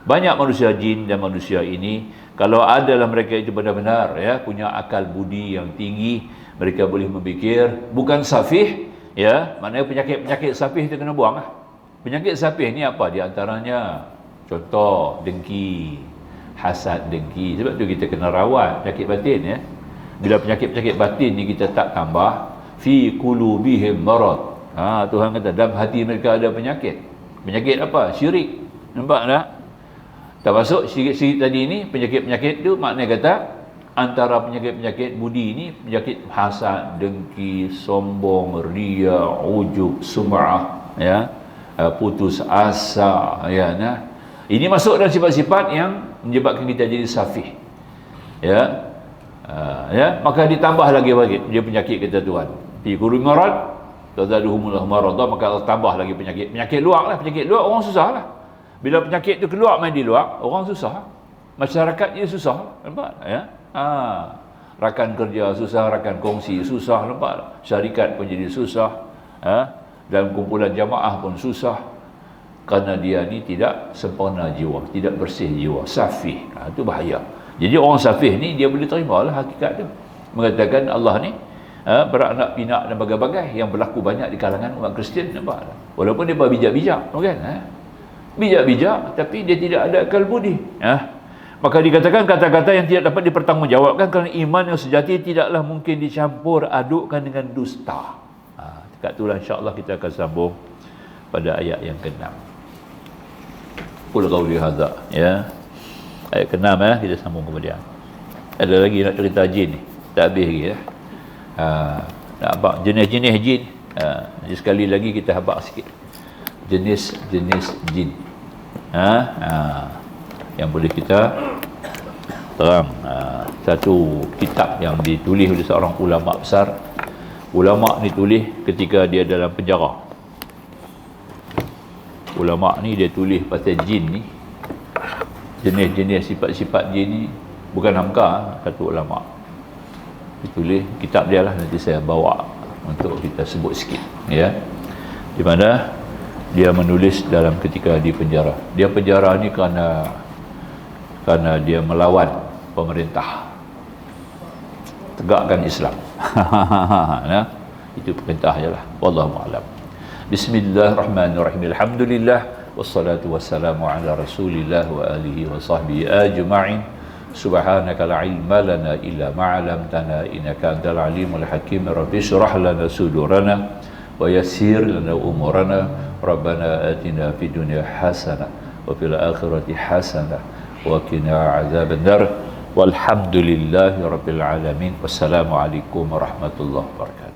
Banyak manusia jin dan manusia ini, kalau adalah mereka itu benar-benar ya punya akal budi yang tinggi, mereka boleh memikir, bukan safih, ya, maknanya penyakit safih itu kena buang lah. Penyakit safih ni apa? Di antaranya contoh dengki, hasad dengki. Sebab tu kita kena rawat penyakit batin ya. Bila penyakit-penyakit batin ni kita tak tambah, fi qulubihim marad. Tuhan kata dalam hati mereka ada penyakit. Penyakit apa? Syirik. Nampak tak? Termasuk syirik tadi ni, penyakit-penyakit tu maknanya kata antara penyakit-penyakit budi ni, penyakit hasad, dengki, sombong, ria, ujub, sum'ah, ya, putus asa, ya, nah. Ini masuk dalam sifat-sifat yang menyebabkan kita jadi safih. Ya. Ya, maka ditambah lagi dia penyakit kata Tuhan. Fi qulubi marad, tazaduhumul marad, maka tambah lagi penyakit. Penyakit luar lah, penyakit luar orang susah lah. Bila penyakit tu keluar main di luar, orang susah. Masyarakat dia susah, nampak? Ya. Rakan kerja susah, rakan kongsi susah, nampak? Syarikat pun jadi susah. Dalam kumpulan jamaah pun susah. Kerana dia ni tidak sempurna jiwa, tidak bersih jiwa, safih. Itu bahaya. Jadi orang safih ni dia boleh terima lah hakikat tu. Mengatakan Allah ni beranak pinak dan bagai-bagai yang berlaku banyak di kalangan umat Kristian, nampak? Walaupun dia bijak-bijak, kan? Bijak-bijak tapi dia tidak ada akal budi. Maka dikatakan kata-kata yang tidak dapat dipertanggungjawabkan kerana iman yang sejati tidaklah mungkin dicampur adukkan dengan dusta. Dekat itulah insya-Allah kita akan sambung pada ayat yang ke-6. Qul qawli hadza, ya. Ayat ke-6 ya, kita sambung kemudian. Ada lagi nak cerita jin ni. Tak habis lagi ya. Nak habaq jenis-jenis jin. Jadi sekali lagi kita habaq sikit. Jenis-jenis jin. Yang boleh kita terang. Satu kitab yang ditulis oleh seorang ulama besar. Ulama ni tulis ketika dia dalam penjara. Ulama ni dia tulis pasal jin ni, jenis-jenis sifat-sifat jin ni, bukan hamka, kata ulama. Dia tulis kitab dia lah, nanti saya bawa untuk kita sebut sikit ya. Di mana dia menulis dalam ketika di penjara. Dia penjara ni kerana dia melawan pemerintah, tegakkan Islam. Nah, itu perintah je lah. Wallahu a'lam. Bismillahirrahmanirrahim. Alhamdulillah wassalatu wassalamu ala Rasulillah wa alihi wa sahbihi ajma'in. Subhanaka la ilma lana illa ma 'allamtana innaka antal alimul hakim. Rabbi shrah lana sudurana wa yassir lana umurana. Rabbana atina fid dunya hasanah wa fil akhirati hasanah wa qina adzabannar. Walhamdulillahi rabbil alamin. Wassalamualaikum warahmatullahi wabarakatuh.